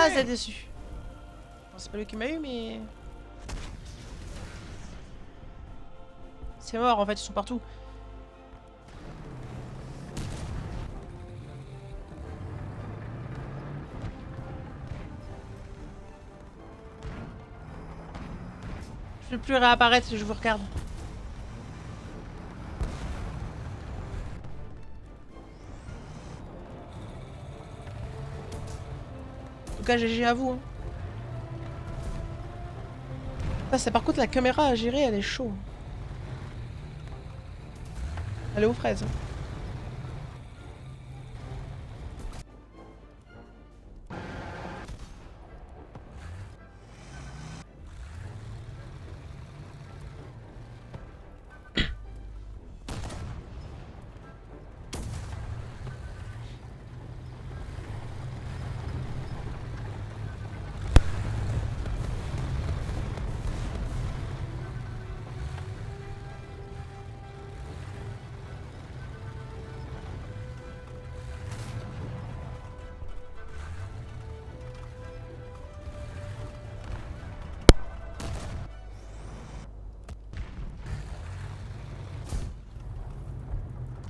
phrase là-dessus. Bon, c'est pas lui qui m'a eu, mais... C'est mort, en fait, ils sont partout. Je vais plus réapparaître si je vous regarde. En tout cas, GG à vous. Hein. Ah, c'est par contre la caméra à gérer, elle est chaud. Elle est aux fraises. Hein.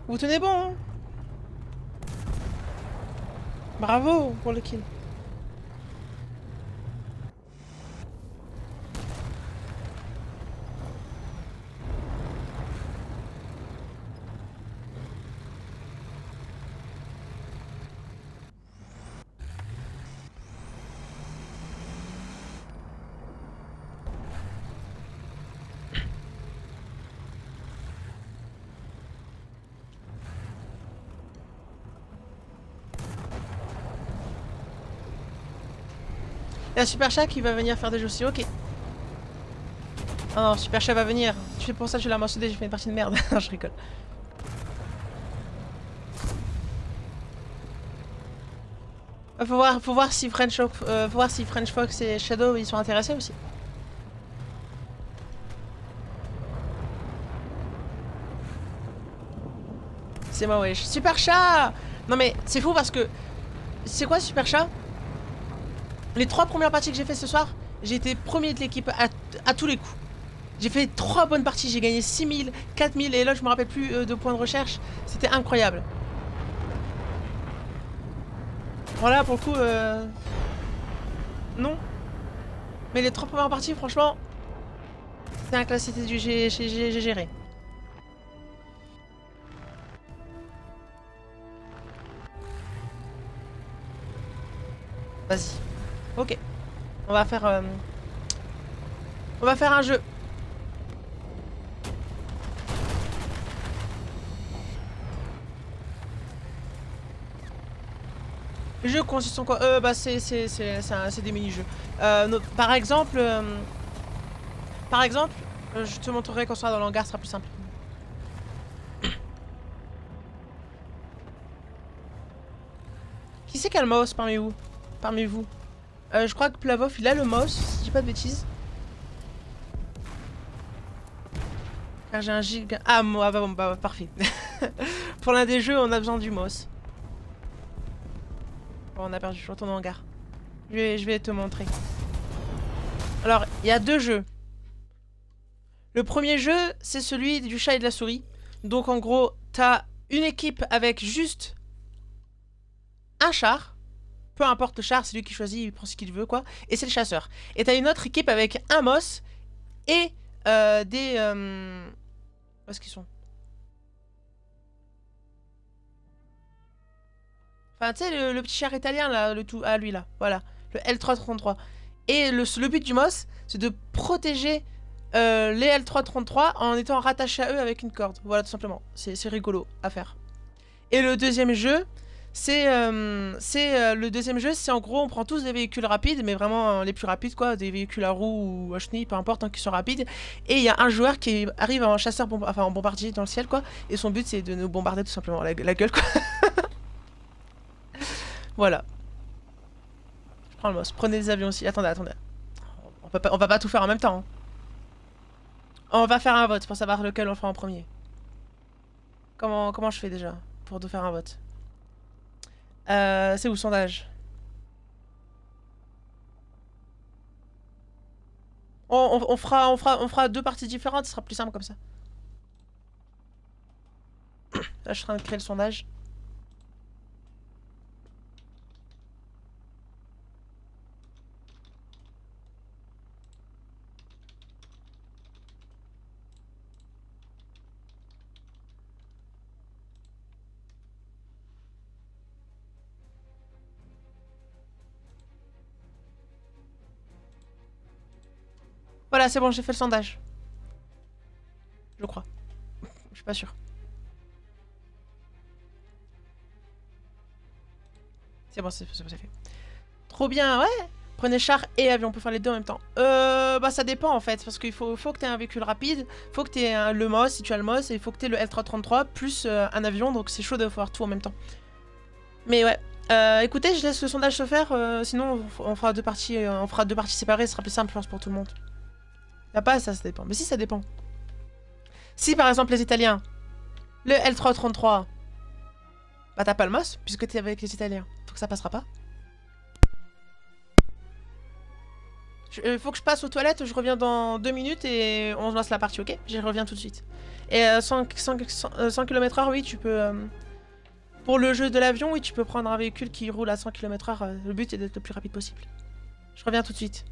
Vous tenez bon, hein? Bravo pour le kill. Il y a Super Chat qui va venir faire des jeux aussi, ok. Oh non, Super Chat va venir. Tu fais pour ça, tu l'as mentionné, j'ai fait une partie de merde. Non, je rigole. Faut voir si French Fox et Shadow ils sont intéressés aussi. C'est moi, wesh. Super Chat! Non mais c'est fou parce que... C'est quoi Super Chat? Les 3 premières parties que j'ai fait ce soir, j'ai été premier de l'équipe à tous les coups. J'ai fait 3 bonnes parties, j'ai gagné 6000, 4000 et là je me rappelle plus de points de recherche. C'était incroyable. Voilà pour le coup, non. Mais les 3 premières parties, franchement, c'était un classe, c'était du j'ai géré. Vas-y. Ok. On va faire un jeu. Les jeux consistent en quoi? Bah c'est des mini-jeux. Par exemple, je te montrerai quand on sera dans l'hangar, ce sera plus simple. Qui c'est qui a le mouse parmi vous? Je crois que Plavov il a le mouse, si je dis pas de bêtises. Car j'ai un giga... Ah, moi, bah, parfait. Pour l'un des jeux, on a besoin du mouse. Bon, on a perdu, je retourne en hangar. Je vais te montrer. Alors, il y a 2 jeux. Le premier jeu, c'est celui du chat et de la souris. Donc, en gros, t'as une équipe avec juste un char. Peu importe le char, c'est lui qui choisit, il prend ce qu'il veut, quoi. Et c'est le chasseur. Et t'as une autre équipe avec un moss et des... Où est-ce qu'ils sont? Enfin, tu sais, le petit char italien, là, lui, là. Voilà. Le L333. Et le but du moss, c'est de protéger les L333 en étant rattaché à eux avec une corde. Voilà, tout simplement. C'est rigolo à faire. Et le deuxième jeu... c'est en gros on prend tous des véhicules rapides, mais vraiment les plus rapides quoi, des véhicules à roues ou à chenilles, peu importe, hein, qui sont rapides. Et il y a un joueur qui arrive en chasseur, en bombardier dans le ciel quoi, et son but c'est de nous bombarder tout simplement la gueule quoi. Voilà. Je prends le mouse. Prenez des avions aussi. Attendez. On va pas tout faire en même temps. Hein. On va faire un vote pour savoir lequel on fera en premier. Comment je fais déjà pour faire un vote? C'est où le sondage? On fera deux parties différentes, ce sera plus simple comme ça. Là, je suis en train de créer le sondage. Voilà, c'est bon, j'ai fait le sondage. Je crois. Je suis pas sûre. C'est bon, c'est fait. Trop bien, ouais. Prenez char et avion, on peut faire les deux en même temps. Bah ça dépend en fait, parce qu'il faut que tu aies un véhicule rapide, faut que tu aies le MOS si tu as le MOS, et il faut que tu aies le L333 plus un avion, donc c'est chaud de faire tout en même temps. Mais ouais. Écoutez, je laisse le sondage se faire, sinon on fera deux parties séparées, ce sera plus simple je pense pour tout le monde. Y'a pas ça dépend. Mais si ça dépend. Si par exemple les Italiens, le L333, bah t'as pas le MOS, puisque t'es avec les Italiens. Faut que ça passera pas. Faut que je passe aux toilettes, je reviens dans 2 minutes et on lance la partie, ok? J'y reviens tout de suite. Et 100 km/h, oui, tu peux... pour le jeu de l'avion, oui, tu peux prendre un véhicule qui roule à 100 km/h. Le but est d'être le plus rapide possible. Je reviens tout de suite.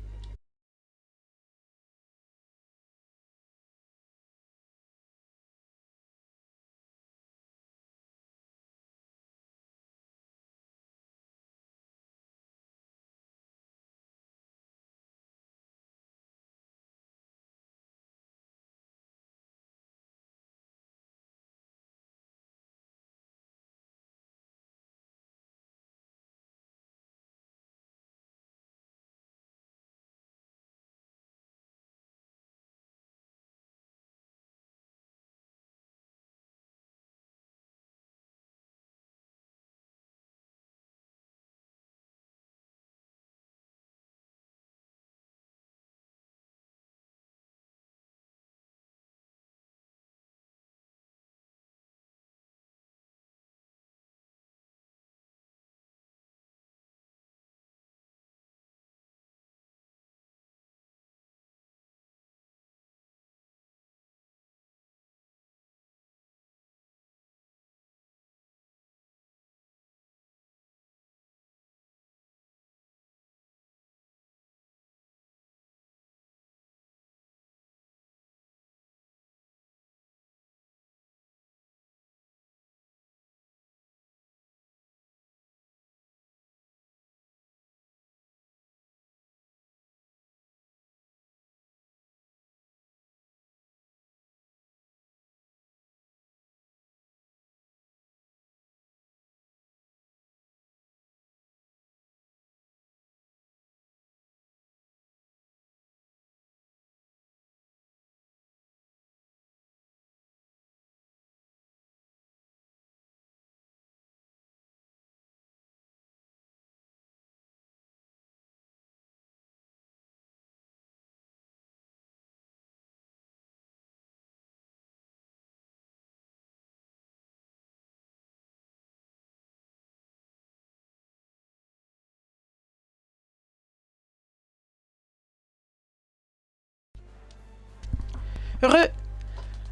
Heureux.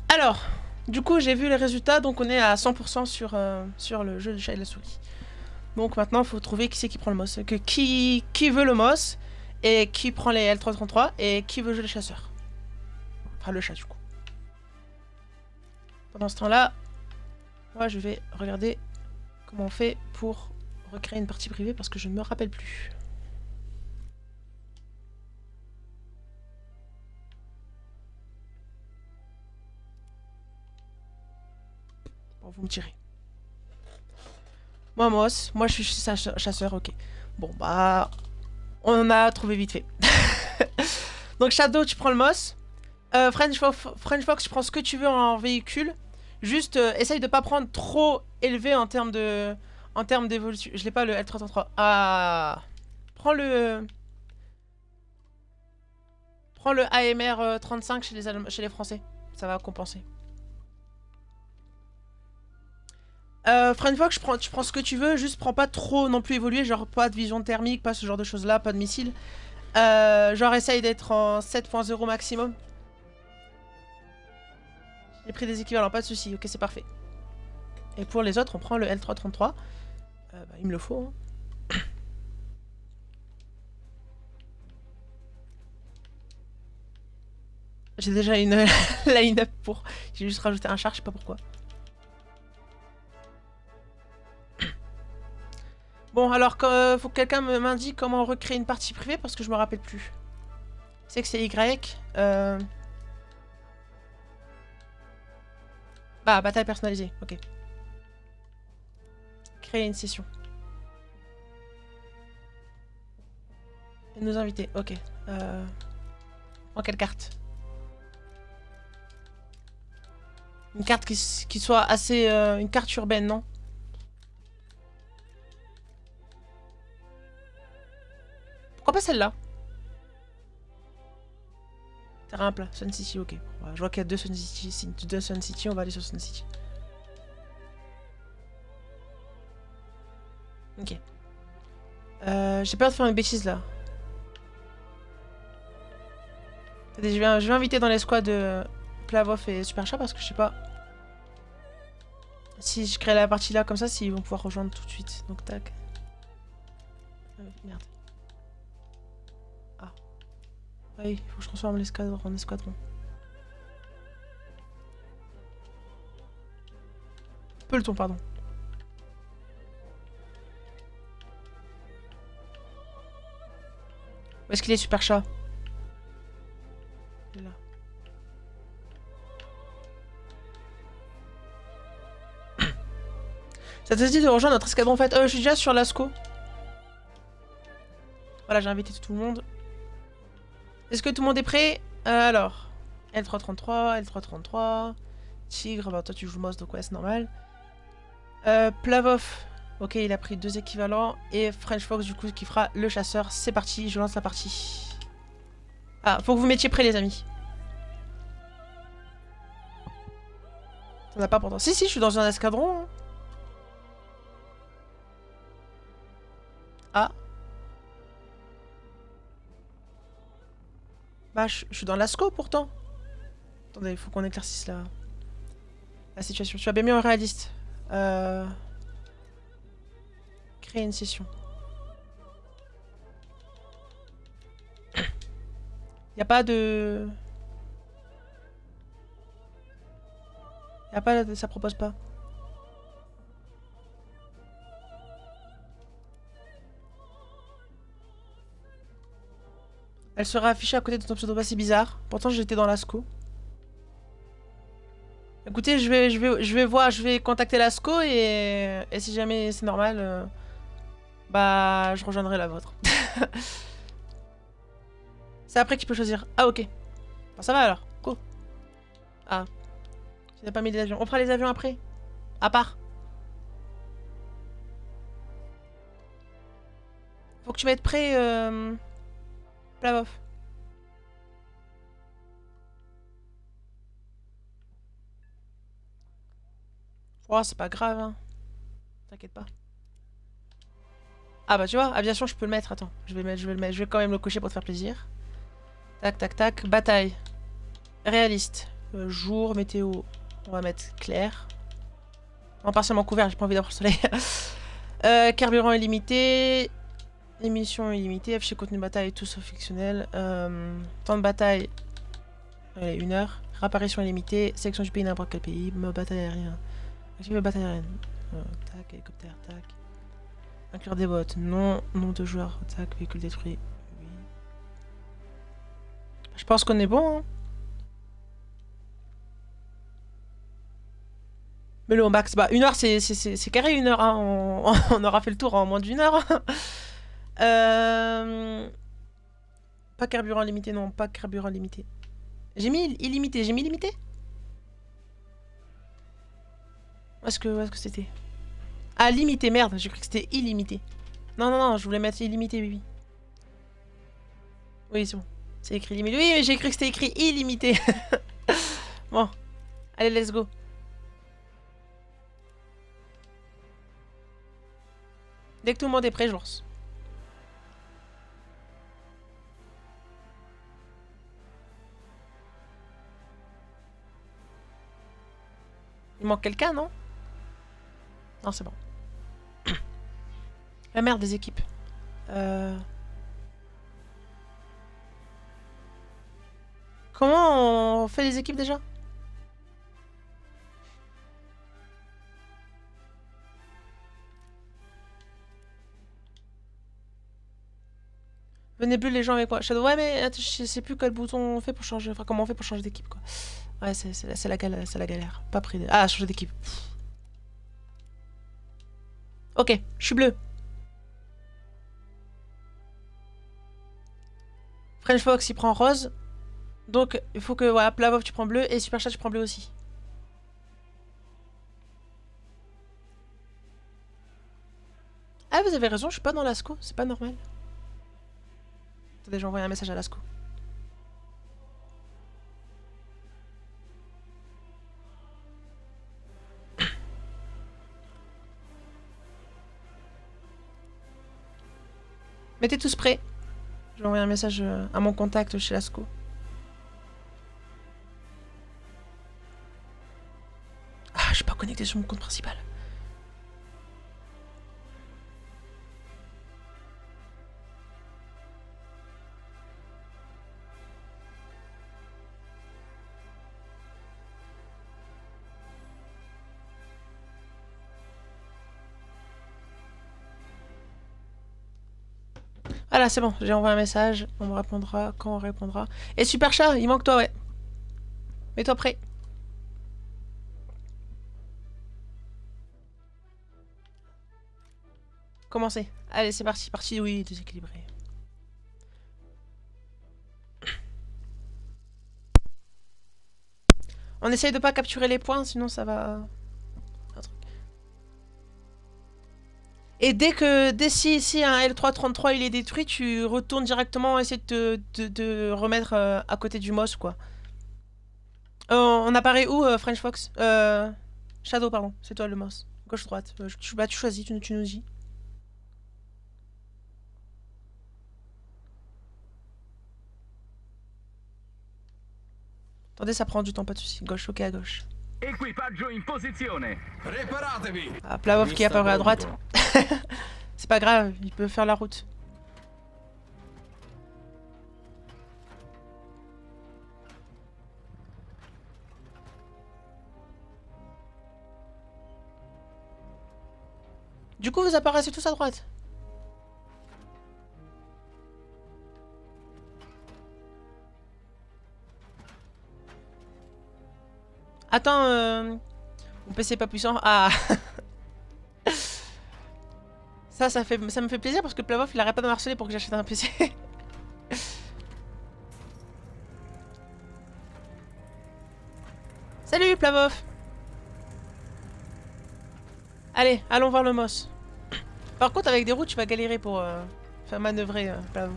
Alors, du coup, j'ai vu les résultats, donc on est à 100% sur le jeu du chat et de la souris. Donc maintenant, il faut trouver qui c'est qui prend le MOS. Qui veut le MOS, et qui prend les L333, et qui veut jouer les chasseurs. Enfin, le chat, du coup. Pendant ce temps-là, moi, je vais regarder comment on fait pour recréer une partie privée, parce que je ne me rappelle plus. Bon, vous me tirez. Moi, MOS. Moi, je suis chasseur, ok. Bon, bah... on a trouvé vite fait. Donc, Shadow, tu prends le MOS. French Fox, tu prends ce que tu veux en véhicule. Juste, essaye de pas prendre trop élevé en termes de... En termes d'évolution. Je l'ai pas, le L333. Ah... Prends le... Prends le AMR 35 chez les Français. Ça va compenser. French Fox, tu prends ce que tu veux, juste prends pas trop non plus évolué, genre pas de vision thermique, pas ce genre de choses là, pas de missiles. Genre essaye d'être en 7.0 maximum. J'ai pris des équivalents, pas de soucis. Ok, c'est parfait. Et pour les autres, on prend le L333. Bah, il me le faut. Hein. J'ai déjà une line-up pour... J'ai juste rajouté un char, je sais pas pourquoi. Bon, alors, faut que quelqu'un m'indique comment recréer une partie privée, parce que je me rappelle plus. C'est que c'est Y. Bah, bataille personnalisée, ok. Créer une session. Et nous inviter, ok. En quelle carte? Une carte qui soit assez... une carte urbaine, non? Pourquoi pas celle-là? Terrain plat, Sun City, ok. Je vois qu'il y a deux Sun City, on va aller sur Sun City. Ok. J'ai peur de faire une bêtise là. Je vais inviter dans les squads Plavov et Super Chat parce que je sais pas si je crée la partie là comme ça, s'ils vont pouvoir rejoindre tout de suite. Donc tac. Merde. Ah. Oui, il faut que je transforme l'escadron en escadron. Peloton, pardon. Où est-ce qu'il est, Super Chat? Il est là. Ça te dit de rejoindre notre escadron en fait? Je suis déjà sur l'ASCO. Voilà, j'ai invité tout le monde. Est-ce que tout le monde est prêt? Alors, L333, L333. Tigre, bah toi tu joues Moss, donc ouais, c'est normal. Plavov, ok, il a pris 2 équivalents. Et French Fox, du coup, qui fera le chasseur. C'est parti, je lance la partie. Ah, faut que vous mettiez prêt, les amis. T'en as pas pourtant. Si, je suis dans un escadron. Hein. Ah. Bah, je suis dans l'ASCO pourtant. Attendez, il faut qu'on éclaircisse la situation. Tu as bien mis en réaliste. Créer une session. Y a pas de... Y a pas de... Ça propose pas. Elle sera affichée à côté de ton pseudo, c'est bizarre. Pourtant j'étais dans l'ASCO. Écoutez, je vais contacter l'ASCO et si jamais c'est normal, bah je rejoindrai la vôtre. C'est après qu'il peut choisir. Ah ok. Bon, ça va alors. Cool. Ah. Tu n'as pas mis des avions. On fera les avions après. À part. Faut que tu mettes prêt, Plavov. Oh, c'est pas grave, hein. T'inquiète pas. Ah bah tu vois, aviation, je peux le mettre. Attends, je vais le mettre. Je vais quand même le cocher pour te faire plaisir. Tac, tac, tac. Bataille. Réaliste. Jour, météo. On va mettre clair. En partiellement couvert, j'ai pas envie d'avoir le soleil. Carburant illimité. Émission illimitée. Affiché contenu de bataille, tout sauf fictionnel. Temps de bataille. Allez, 1 heure. Réapparition illimitée. Sélection du pays, n'importe quel pays. Mode bataille aérien. Activer bataille aérienne. Tac, hélicoptère, tac. Inclure des bots. Non. Nom de joueur. Tac, véhicule détruit. Oui. Je pense qu'on est bon, hein. Mais le max, bah 1 heure c'est carré 1 heure, hein. On aura fait le tour en moins d'1 heure. Pas carburant limité, non, pas carburant limité. J'ai mis illimité, j'ai mis limité. Où est-ce que c'était? Ah, limité, merde, j'ai cru que c'était illimité. Non, je voulais mettre illimité, oui. Oui, c'est bon. C'est écrit limité. Oui, mais j'ai cru que c'était écrit illimité. Bon, allez, let's go. Dès que tout le monde est prêt, je lance. Il manque quelqu'un, non? Non, c'est bon. La merde des équipes. Comment on fait les équipes déjà? Venez plus les gens avec moi. Shadow, ouais mais attends, je sais plus quel bouton on fait pour changer. Enfin comment on fait pour changer d'équipe quoi. Ouais c'est la galère. Pas pris. Ah changer d'équipe. Ok, je suis bleu. French Fox il prend rose. Donc il faut que voilà, Plavov tu prends bleu et Superchat tu prends bleu aussi. Ah vous avez raison, je suis pas dans l'ASCO, c'est pas normal. Attendez, j'ai envoyé un message à l'ASCO. Mettez tous prêts. Je vais envoyer un message à mon contact chez l'ASCO. Ah, je suis pas connecté sur mon compte principal. Voilà, c'est bon, j'ai envoyé un message, on me répondra quand on répondra. Et Super Chat, il manque toi, ouais. Mets-toi prêt. Commencez. Allez, c'est parti, parti, oui, déséquilibré. On essaye de pas capturer les points, sinon ça va... Et dès si un L333 il est détruit, tu retournes directement essayer de remettre à côté du MOS quoi. On apparaît où French Fox Shadow pardon, c'est toi le MOS. Gauche-droite. Tu choisis, tu nous dis. Attendez, ça prend du temps, pas de soucis. Gauche, ok à gauche. Equipaggio in posizione. Preparatevi. Ah, Plavov qui apparaît à droite. C'est pas grave, il peut faire la route. Du coup, vous apparaissez tous à droite. Attends, mon PC est pas puissant. Ah. Ça me fait plaisir parce que Plavov il arrête pas de me harceler pour que j'achète un PC. Salut Plavov. Allez, allons voir le MOS. Par contre, avec des routes, tu vas galérer pour faire manœuvrer Plavov.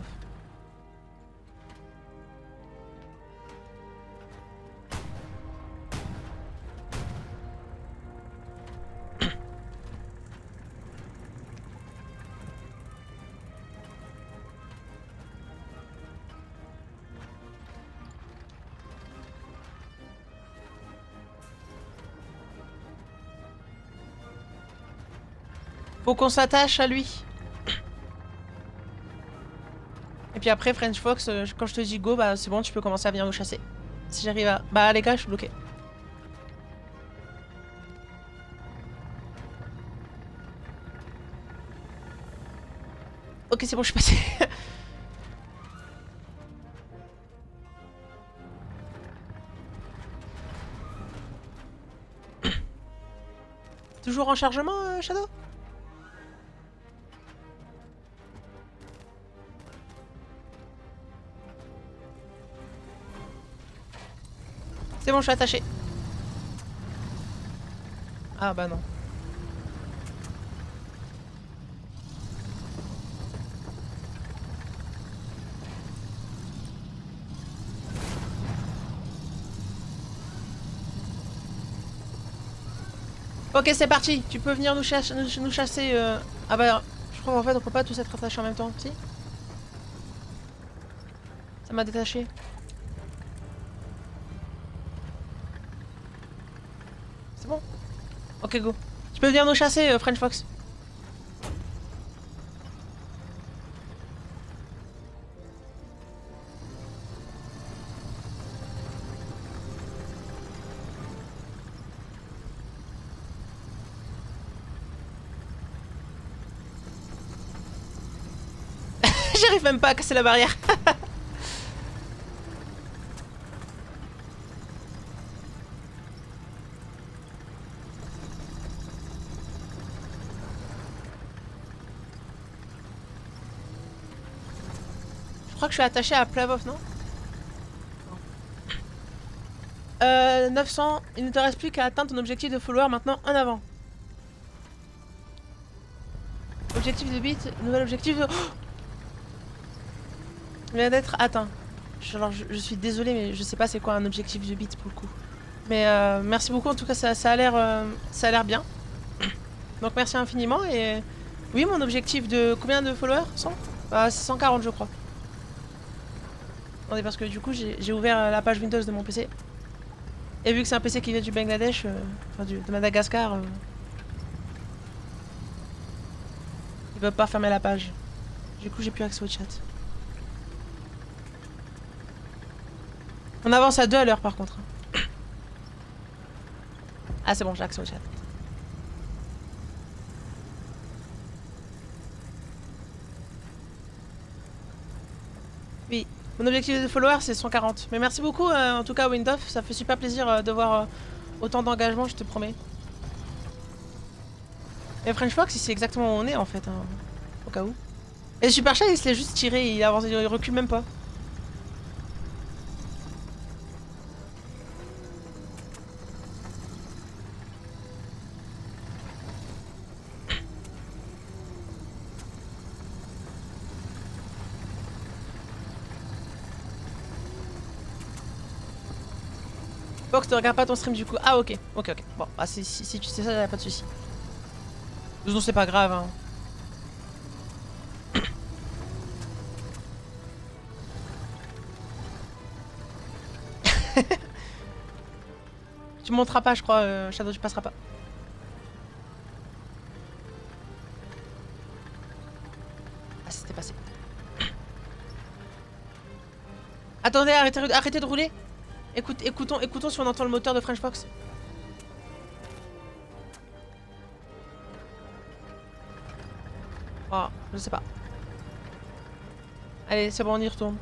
Faut qu'on s'attache à lui. Et puis après, French Fox, quand je te dis go, bah c'est bon, tu peux commencer à venir nous chasser. Si j'arrive à... Bah les gars, je suis bloqué. Ok, c'est bon, je suis passé. Toujours en chargement, Shadow? C'est bon, je suis attaché. Ah bah non. Ok, c'est parti. Tu peux venir nous chasser. Ah bah, je crois qu'en fait on peut pas tous être attachés en même temps, si? Ça m'a détaché. C'est bon. Ok, go. Tu peux venir nous chasser, French Fox. J'arrive même pas à casser la barrière. Je crois que je suis attaché à Plavov, non? 900, il ne te reste plus qu'à atteindre ton objectif de follower maintenant en avant. Objectif de bit, nouvel objectif de... Oh, il vient d'être atteint. Alors je suis désolée mais je sais pas c'est quoi un objectif de bit pour le coup. Mais merci beaucoup, en tout cas ça a l'air bien. Donc merci infiniment et... Oui, mon objectif de... Combien de followers? 100 Bah c'est 140 je crois. Attendez, parce que du coup j'ai ouvert la page Windows de mon PC. Et vu que c'est un PC qui vient du Bangladesh, enfin de Madagascar, ils peuvent pas fermer la page. Du coup j'ai plus accès au chat. On avance à 2 à l'heure par contre. Ah c'est bon, j'ai accès au chat. Oui, mon objectif de followers c'est 140. Mais merci beaucoup en tout cas Windows, ça fait super plaisir de voir autant d'engagement, je te promets. Et French Fox il sait exactement où on est en fait, hein, au cas où. Et Super Chat il se l'est juste tiré, il avance, il recule même pas. Fox, ne regarde pas ton stream du coup. Ah ok, ok. Bon, bah, si tu sais ça, y'a pas de soucis. Sinon c'est pas grave hein. Tu monteras pas je crois, Shadow, tu passeras pas. Ah c'était passé. Attendez, arrêtez de rouler. Écoutons si on entend le moteur de French Fox. Oh, je sais pas. Allez, c'est bon, on y retourne.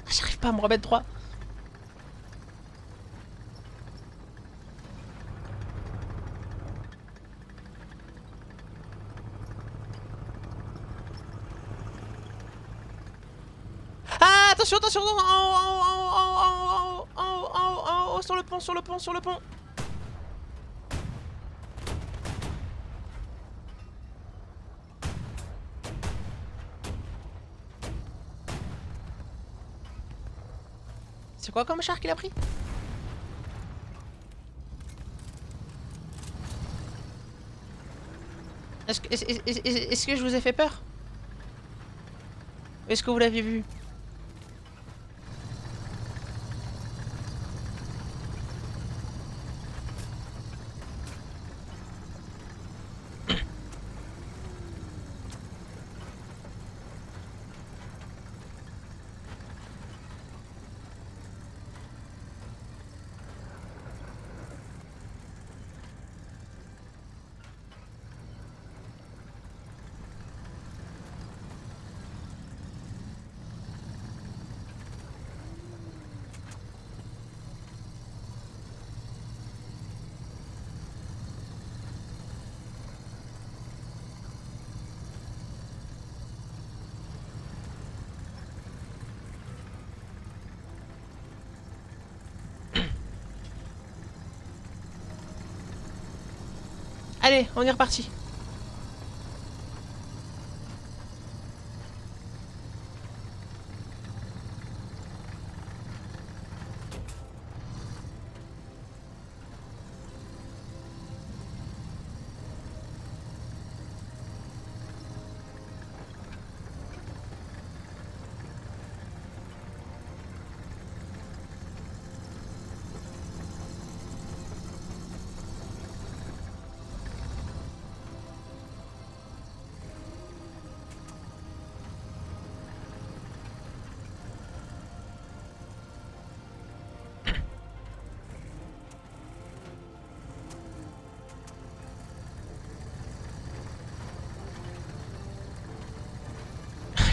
J'arrive pas à me remettre droit. Ah, attention, attention, sur le pont. C'est quoi comme char qu'il a pris? Est-ce que je vous ai fait peur? Est-ce que vous l'avez vu? Allez, on est reparti.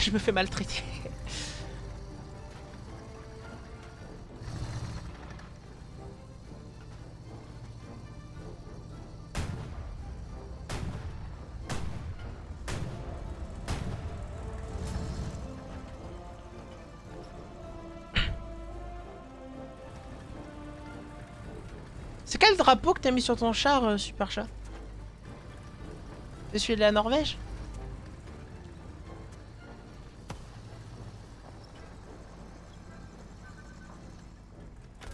Je me fais maltraiter. C'est quel drapeau que t'as mis sur ton char, Super Chat? C'est celui de la Norvège?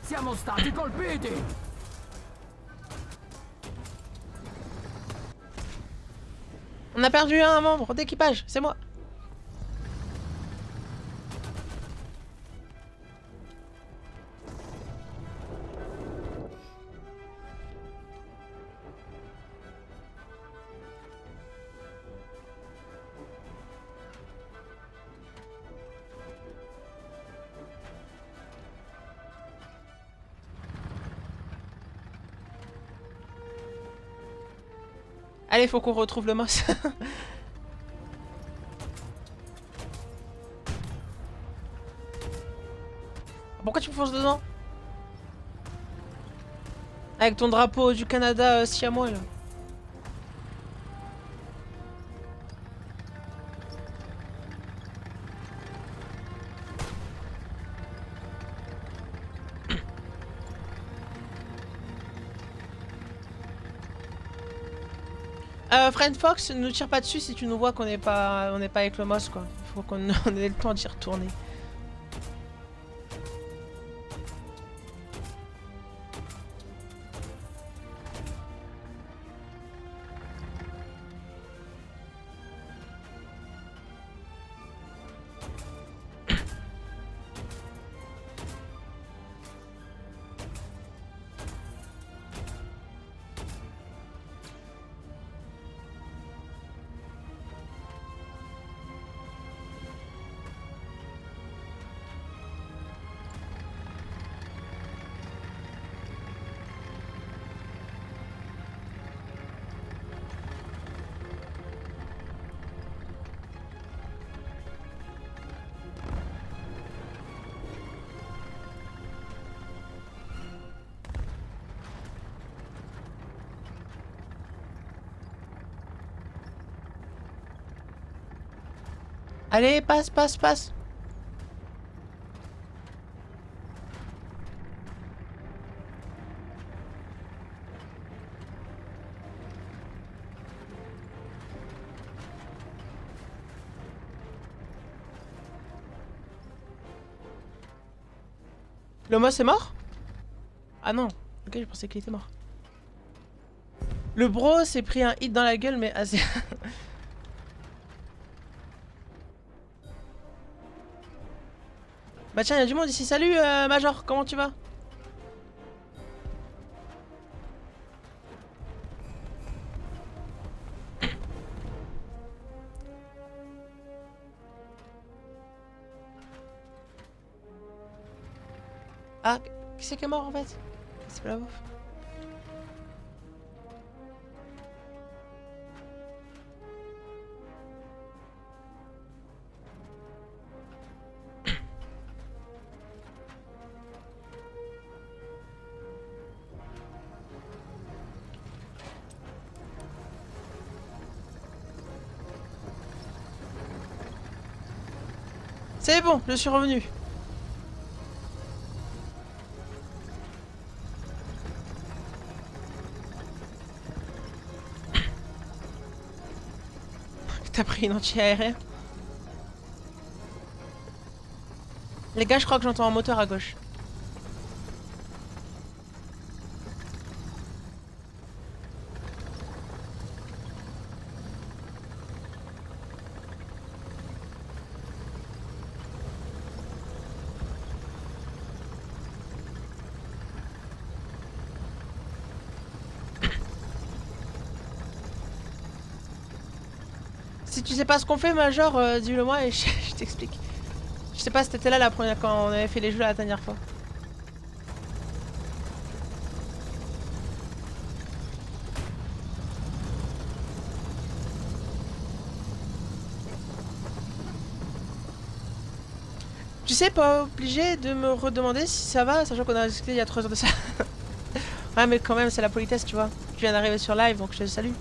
Siamo stati colpiti! On a perdu un membre d'équipage, c'est moi. Allez, faut qu'on retrouve le Moss. Pourquoi tu me fonces dedans? Avec ton drapeau du Canada siamois là. Friend Fox, ne nous tire pas dessus si tu nous vois qu'on n'est pas avec le Moss quoi. Il faut qu'on on ait le temps d'y retourner. Allez, passe, passe, passe. Le Moss est mort? Ah non, ok, je pensais qu'il était mort. Le bro s'est pris un hit dans la gueule, mais assez. Bah tiens, il y a du monde ici. Salut Major, comment tu vas? Ah, qui c'est qui est mort en fait? C'est pas la bouffe. C'est bon, je suis revenu. T'as pris une anti-aérien. Les gars, je crois que j'entends un moteur à gauche. Si tu sais pas ce qu'on fait, Major, dis-le moi et je t'explique. Je sais pas si t'étais là la première quand on avait fait les jeux la dernière fois. Tu sais, pas obligé de me redemander si ça va, sachant qu'on a discuté il y a 3 heures de ça. Ouais, mais quand même, c'est la politesse, tu vois. Je viens d'arriver sur live, donc je te salue.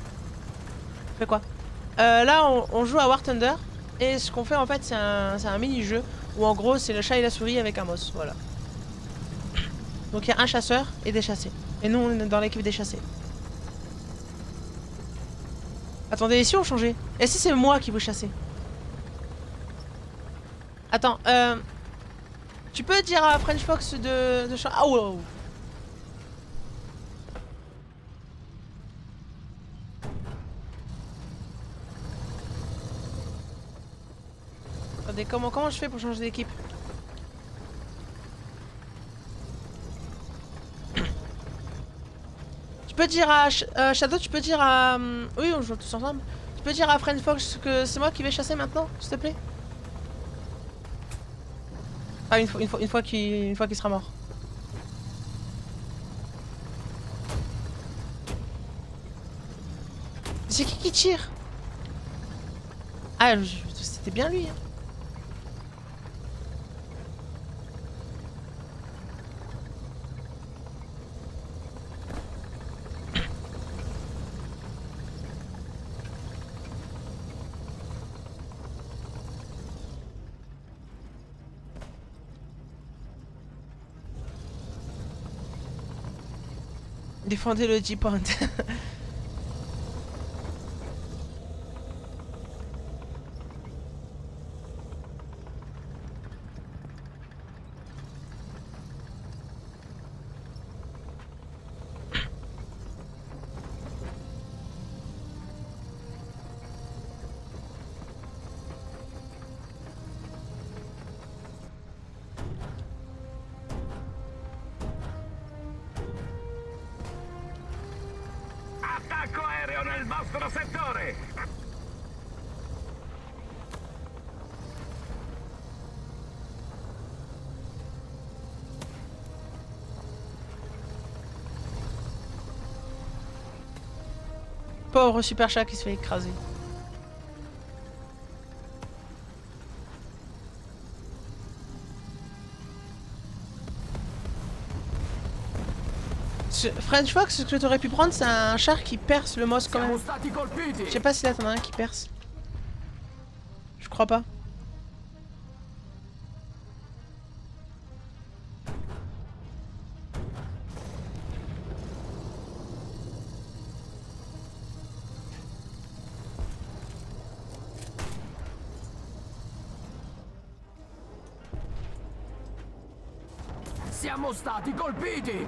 Fais quoi? Là, on joue à War Thunder. Et ce qu'on fait, en fait, c'est un mini-jeu. Où en gros, c'est le chat et la souris avec un moss. Voilà. Donc il y a un chasseur et des chassés. Et nous, on est dans l'équipe des chassés. Attendez, et si on changeait? Et si c'est moi qui vous chassez? Attends, tu peux dire à French Fox de ah wow. Attendez, comment je fais pour changer d'équipe? Tu peux dire à Shadow, tu peux dire à oui, on joue tous ensemble. Tu peux dire à French Fox que c'est moi qui vais chasser maintenant, s'il te plaît? Ah, une fois qu'il sera mort. C'est qui tire? Ah, c'était bien lui. Hein. Défendez le G-Point. Attacco aereo nel vostro settore! Pauvre super chat qui se fait écraser. French Fox, ce que tu aurais pu prendre, c'est un char qui perce le moss quand même. Je sais pas si là t'en as un qui perce. Je crois pas. Siamo stati colpiti!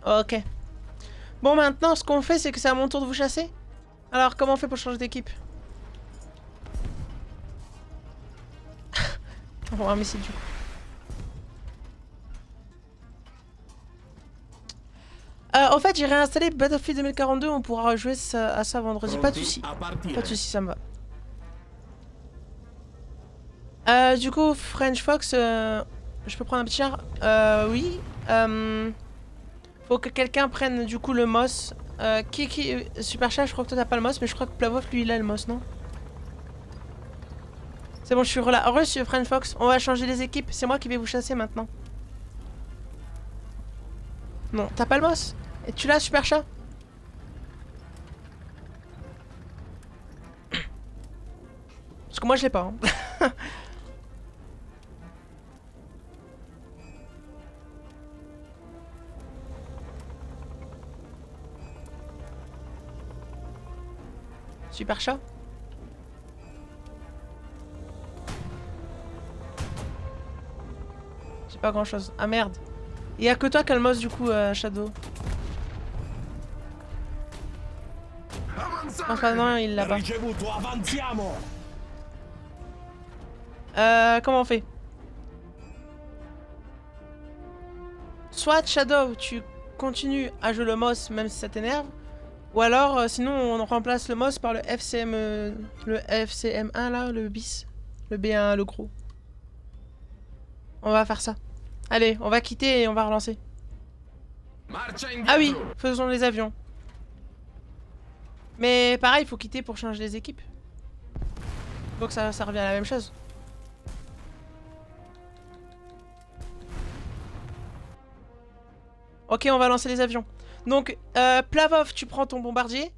Ok. Bon, maintenant, ce qu'on fait, c'est que c'est à mon tour de vous chasser. Alors, comment on fait pour changer d'équipe? On va voir un missile du coup. En fait, j'ai réinstallé Battlefield 2042, on pourra rejouer à ça vendredi. Pas de soucis. Pas de soucis, ça me va. Du coup, French Fox, je peux prendre un petit char? Oui. Faut que quelqu'un prenne du coup le moss. Super chat, je crois que toi t'as pas le moss, mais je crois que Plavov lui il a le moss, non? C'est bon, je suis reçu French Fox. On va changer les équipes. C'est moi qui vais vous chasser maintenant. Non, t'as pas le moss? Et tu l'as, super chat? Parce que moi je l'ai pas. Hein. Super chat. J'ai pas grand chose. Ah merde. Il y a que toi Calmos du coup, Shadow. Enfin non, il l'a pas. Comment on fait? Soit Shadow, tu continues à jouer le MOS même si ça t'énerve. Ou alors, sinon on remplace le MOS par le FCM, le FCM1 là, le bis. Le B1, le gros. On va faire ça. Allez, on va quitter et on va relancer. Ah oui, faisons les avions. Mais pareil, il faut quitter pour changer les équipes. Donc ça revient à la même chose. Ok, on va lancer les avions. Donc, Plavov, tu prends ton bombardier.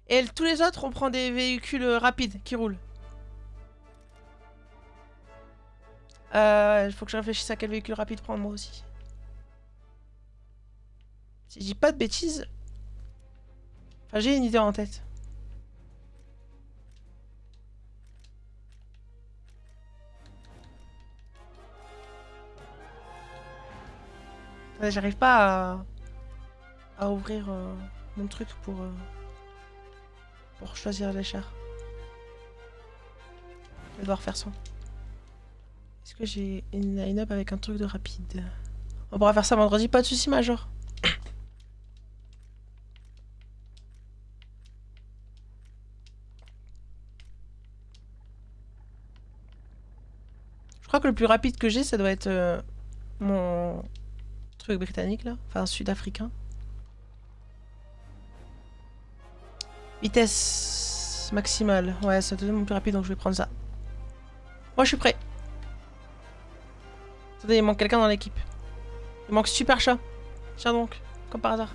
Et tous les autres, on prend des véhicules rapides qui roulent. Il faut que je réfléchisse à quel véhicule rapide prendre moi aussi. Si je dis pas de bêtises... Enfin, j'ai une idée en tête. J'arrive pas à ouvrir mon truc pour choisir les chars. Je vais devoir faire ça. Est-ce que j'ai une line-up avec un truc de rapide? On pourra faire ça vendredi, pas de soucis, Major. Je crois que le plus rapide que j'ai, ça doit être mon truc britannique là, enfin sud-africain. Vitesse maximale, ouais, ça doit être mon plus rapide donc je vais prendre ça. Moi je suis prêt. Attendez, il manque quelqu'un dans l'équipe. Il manque Super Chat. Tiens donc, comme par hasard.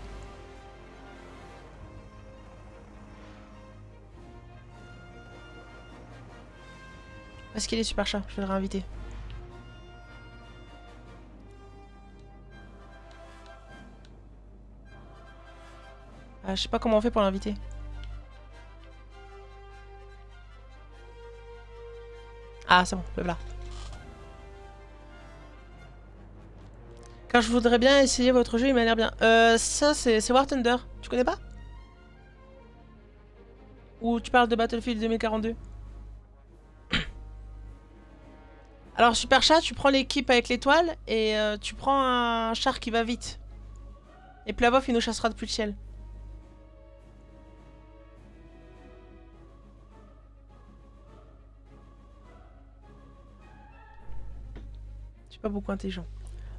Parce qu'il est Super Chat, je vais le réinviter. Je sais pas comment on fait pour l'inviter. Ah, c'est bon, le voilà. Car je voudrais bien essayer votre jeu, il m'a l'air bien. Ça, c'est War Thunder. Tu connais pas? Ou tu parles de Battlefield 2042? Alors, Super Chat, tu prends l'équipe avec l'étoile et tu prends un char qui va vite. Et Plavov, il nous chassera depuis le ciel. Je suis pas beaucoup intelligent.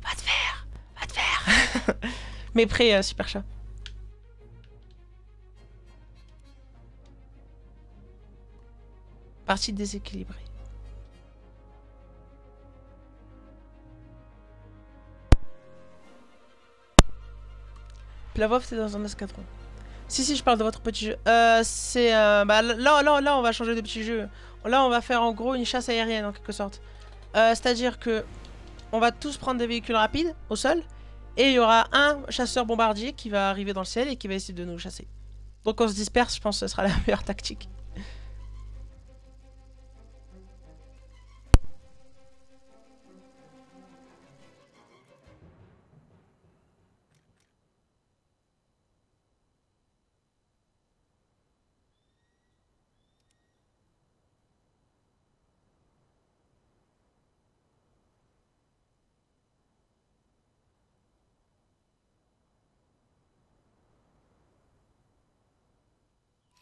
Va te faire! Va te faire! Mais prêt, Super Chat. Partie déséquilibrée. Plavov, c'est dans un escadron. Si, je parle de votre petit jeu. C'est... bah, là, on va changer de petit jeu. Là, on va faire en gros une chasse aérienne, en quelque sorte. C'est-à-dire que on va tous prendre des véhicules rapides, au sol. Et il y aura un chasseur bombardier qui va arriver dans le ciel et qui va essayer de nous chasser. Donc on se disperse, je pense que ce sera la meilleure tactique.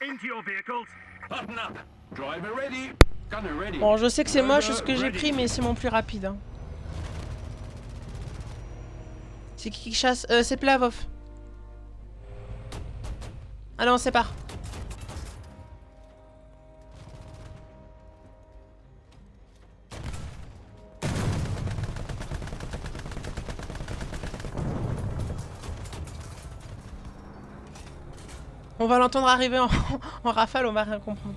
Into your vehicles. Button up. Driver ready. Gunner ready. Bon, je sais que c'est moche ce que j'ai pris, mais c'est mon plus rapide. Hein. C'est qui chasse? C'est Plavov. Allez, on sépare. On va l'entendre arriver en rafale, on va rien comprendre.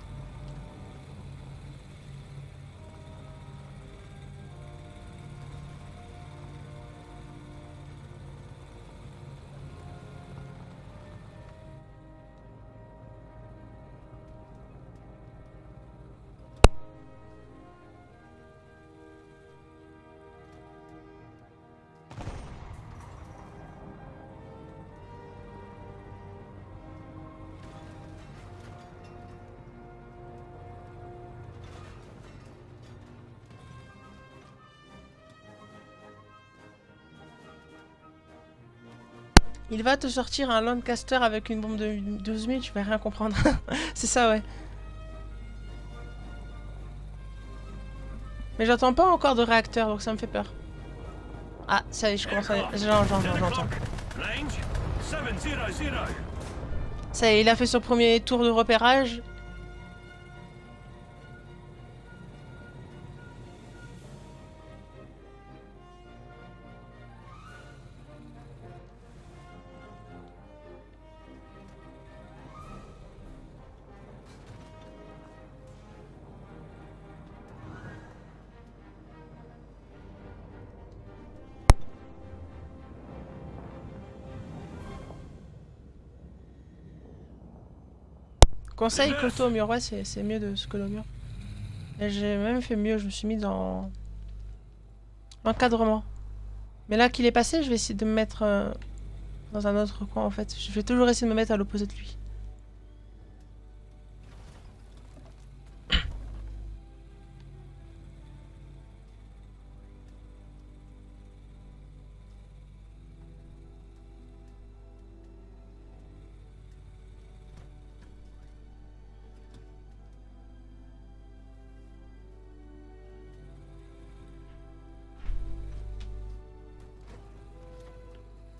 Il va te sortir un Lancaster avec une bombe de 12 000, tu vas rien comprendre. C'est ça, ouais. Mais j'entends pas encore de réacteur, donc ça me fait peur. Ah, ça y est, je commence à... J'entends. Range 700. Ça y est, il a fait son premier tour de repérage. Conseil couteau au mur, ouais, c'est mieux de se coller au mur. Et j'ai même fait mieux, je me suis mis dans l'encadrement. Mais là qu'il est passé, je vais essayer de me mettre dans un autre coin en fait. Je vais toujours essayer de me mettre à l'opposé de lui.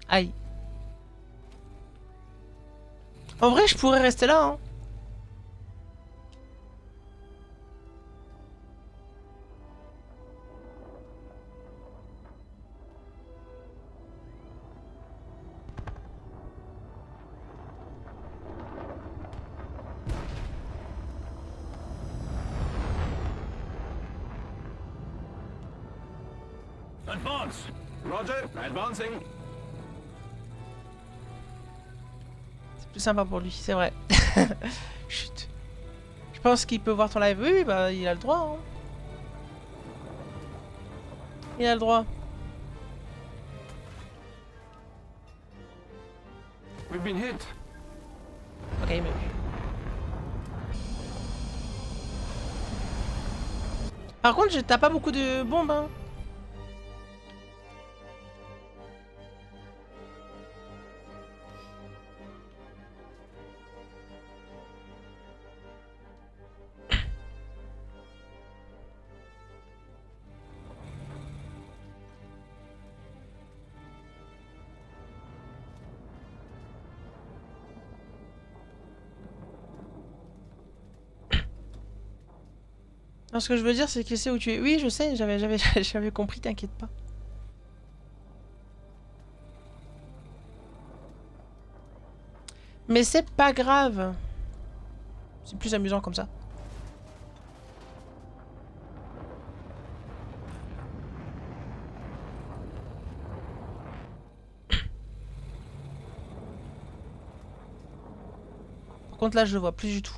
Aïe. En vrai, je pourrais rester là, hein. Advance. Roger, advancing. C'est plus sympa pour lui, c'est vrai. Chut. Je pense qu'il peut voir ton live. Oui, bah il a le droit, hein. Il a le droit. We've been hit. Ok, mais... Par contre, t'as pas beaucoup de bombes, hein. Non, ce que je veux dire, c'est qu'il sait où tu es. Oui, je sais, j'avais compris, t'inquiète pas. Mais c'est pas grave. C'est plus amusant comme ça. Par contre, là, je le vois plus du tout.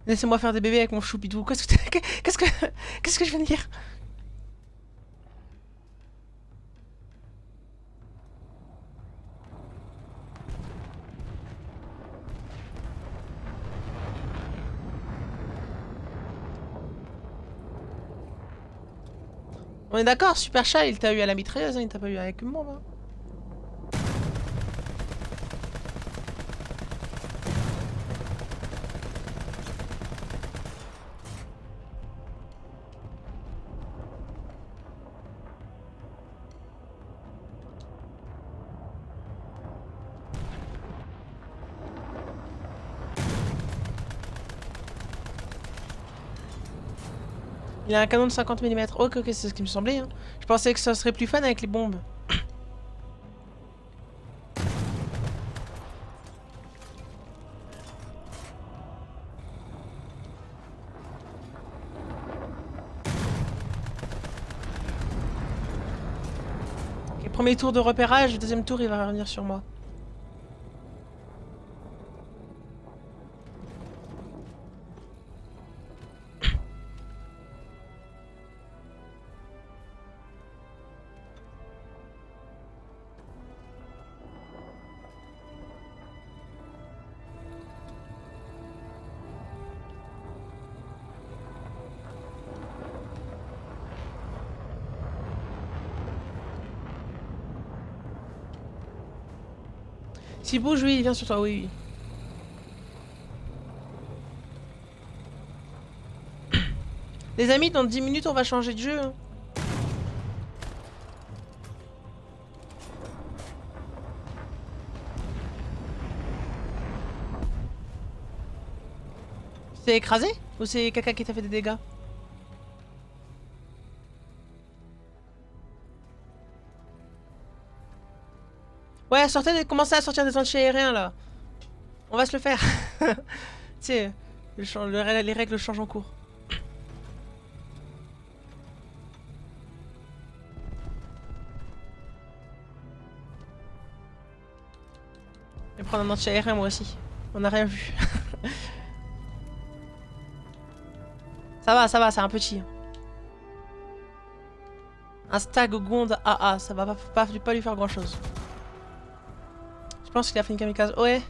Laissez-moi faire des bébés avec mon choupidou. Qu'est-ce que je viens de dire? On est d'accord, Super Chat, il t'a eu à la mitrailleuse, hein, il t'a pas eu avec une bombe. Hein. Il a un canon de 50 mm. Ok, ok, c'est ce qui me semblait. Hein. Je pensais que ça serait plus fun avec les bombes. Ok, premier tour de repérage, deuxième tour, il va revenir sur moi. S'il bouge, oui, il vient sur toi, oui, oui. Les amis, dans 10 minutes, on va changer de jeu. Hein. C'est écrasé? Ou c'est caca qui t'a fait des dégâts? Ouais, commencez à sortir des anti-aériens là. On va se le faire. Tu sais, les règles changent en cours. Je vais prendre un anti-aérien moi aussi. On n'a rien vu. Ça va, c'est un petit. Un stag gonde AA, ça va pas lui faire grand chose. Je pense qu'il a fait une kamikaze. Ouais.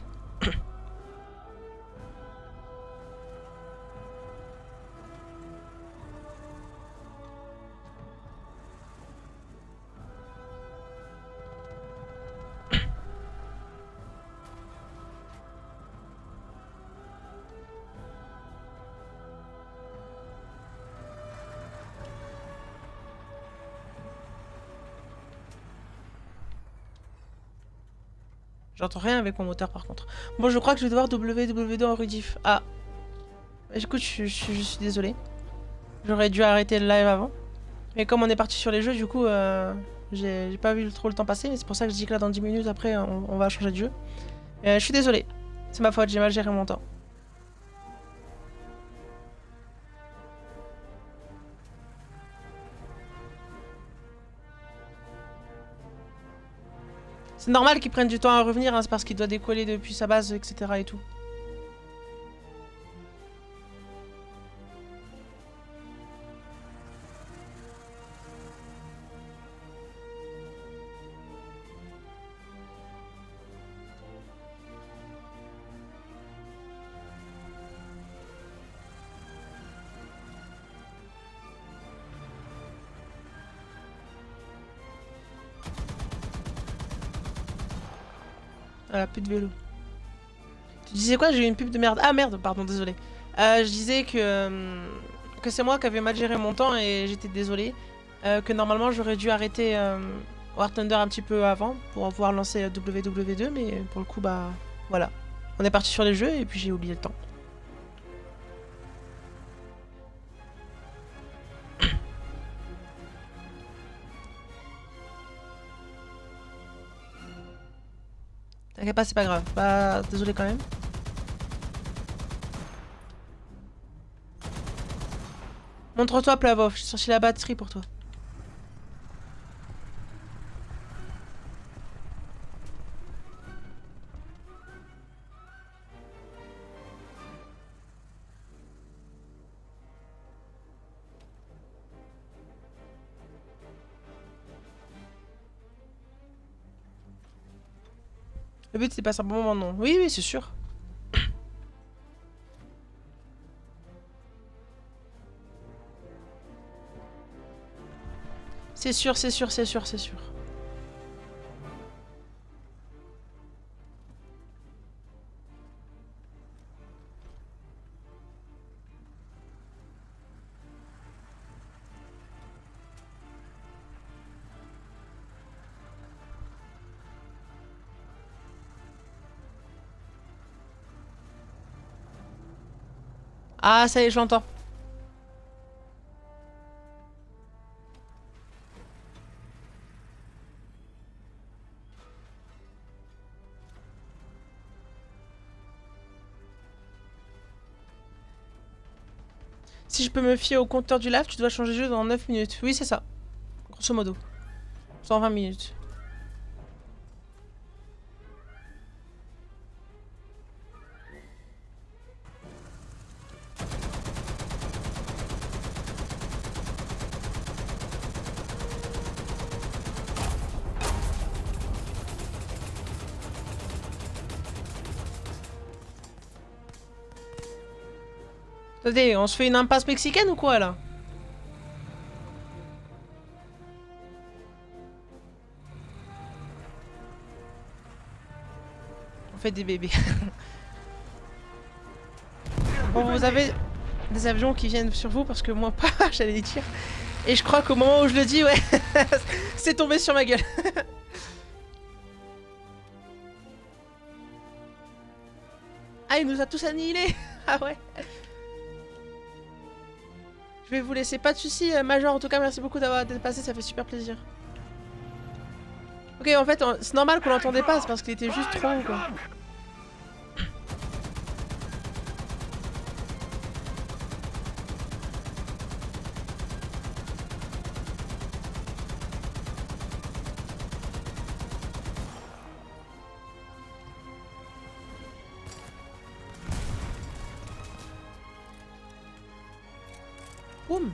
J'entends rien avec mon moteur par contre. Bon, je crois que je vais devoir WW2 en rediff. Ah. Écoute, je suis désolée. J'aurais dû arrêter le live avant. Mais comme on est parti sur les jeux, du coup, j'ai pas vu trop le temps passer. C'est pour ça que je dis que là, dans 10 minutes après, on va changer de jeu. Je suis désolée. C'est ma faute, j'ai mal géré mon temps. C'est normal qu'il prenne du temps à revenir, hein, c'est parce qu'il doit décoller depuis sa base, etc. et tout. Voilà, plus de vélo. Tu disais quoi? J'ai eu une pub de merde. Ah merde, pardon, désolé. Je disais que c'est moi qui avais mal géré mon temps et j'étais désolé. Que normalement j'aurais dû arrêter War Thunder un petit peu avant pour pouvoir lancer WW2, mais pour le coup, bah voilà. On est parti sur les jeux et puis j'ai oublié le temps. T'inquiète pas, c'est pas grave. Bah, désolé quand même. Montre-toi, Plavov. J'ai sorti la batterie pour toi. Le but, c'est passer un bon moment, non? Oui, oui, c'est sûr. C'est sûr, c'est sûr, c'est sûr, c'est sûr. Ah, ça y est, je l'entends. Si je peux me fier au compteur du live, tu dois changer de jeu dans 9 minutes. Oui, c'est ça. Grosso modo. 120 minutes. Attendez, on se fait une impasse mexicaine ou quoi là? Vous faites des bébés. Bon, vous avez des avions qui viennent sur vous parce que moi pas, j'allais les tirer. Et je crois qu'au moment où je le dis, ouais, c'est tombé sur ma gueule. Ah, il nous a tous annihilés. Ah ouais. Je vais vous laisser, pas de soucis, Major. En tout cas, merci beaucoup d'avoir été passé, ça fait super plaisir. Ok, en fait, c'est normal qu'on l'entendait pas, c'est parce qu'il était juste trop haut, quoi. Boum.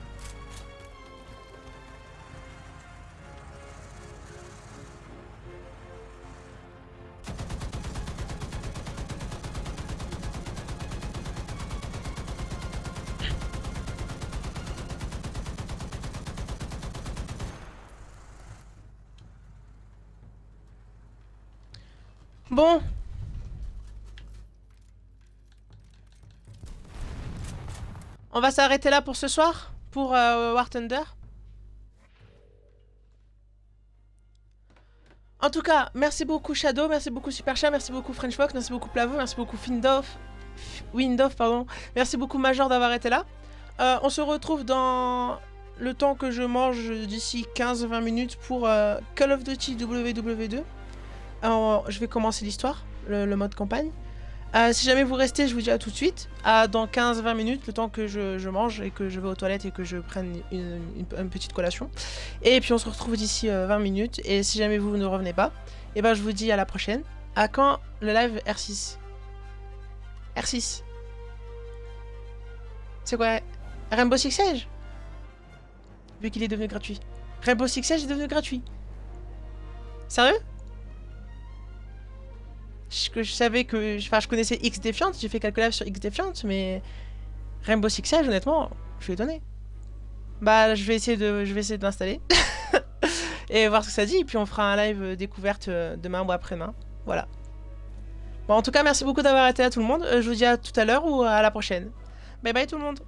Bon. On va s'arrêter là pour ce soir, pour War Thunder. En tout cas, merci beaucoup Shadow, merci beaucoup Superchat, merci beaucoup French Fox, merci beaucoup Plavo, merci beaucoup Windoff, pardon. Merci beaucoup Major d'avoir été là. On se retrouve dans le temps que je mange d'ici 15-20 minutes pour Call of Duty WW2. Je vais commencer l'histoire, le mode campagne. Si jamais vous restez, je vous dis à tout de suite. Dans 15-20 minutes, le temps que je mange et que je vais aux toilettes et que je prenne une petite collation. Et puis on se retrouve d'ici 20 minutes. Et si jamais vous ne revenez pas, et ben je vous dis à la prochaine. À quand le live R6 R6 C'est quoi? Rainbow Six Siege? Vu qu'il est devenu gratuit. Rainbow Six Siege est devenu gratuit. Sérieux? Je savais que... Enfin, je connaissais X Defiant, j'ai fait quelques lives sur X Defiant, mais... Rainbow Six Siege, honnêtement, je suis étonné. Bah, je vais essayer de l'installer. Et voir ce que ça dit, et puis on fera un live découverte demain ou après-demain. Voilà. Bon, en tout cas, merci beaucoup d'avoir été là tout le monde. Je vous dis à tout à l'heure ou à la prochaine. Bye bye tout le monde.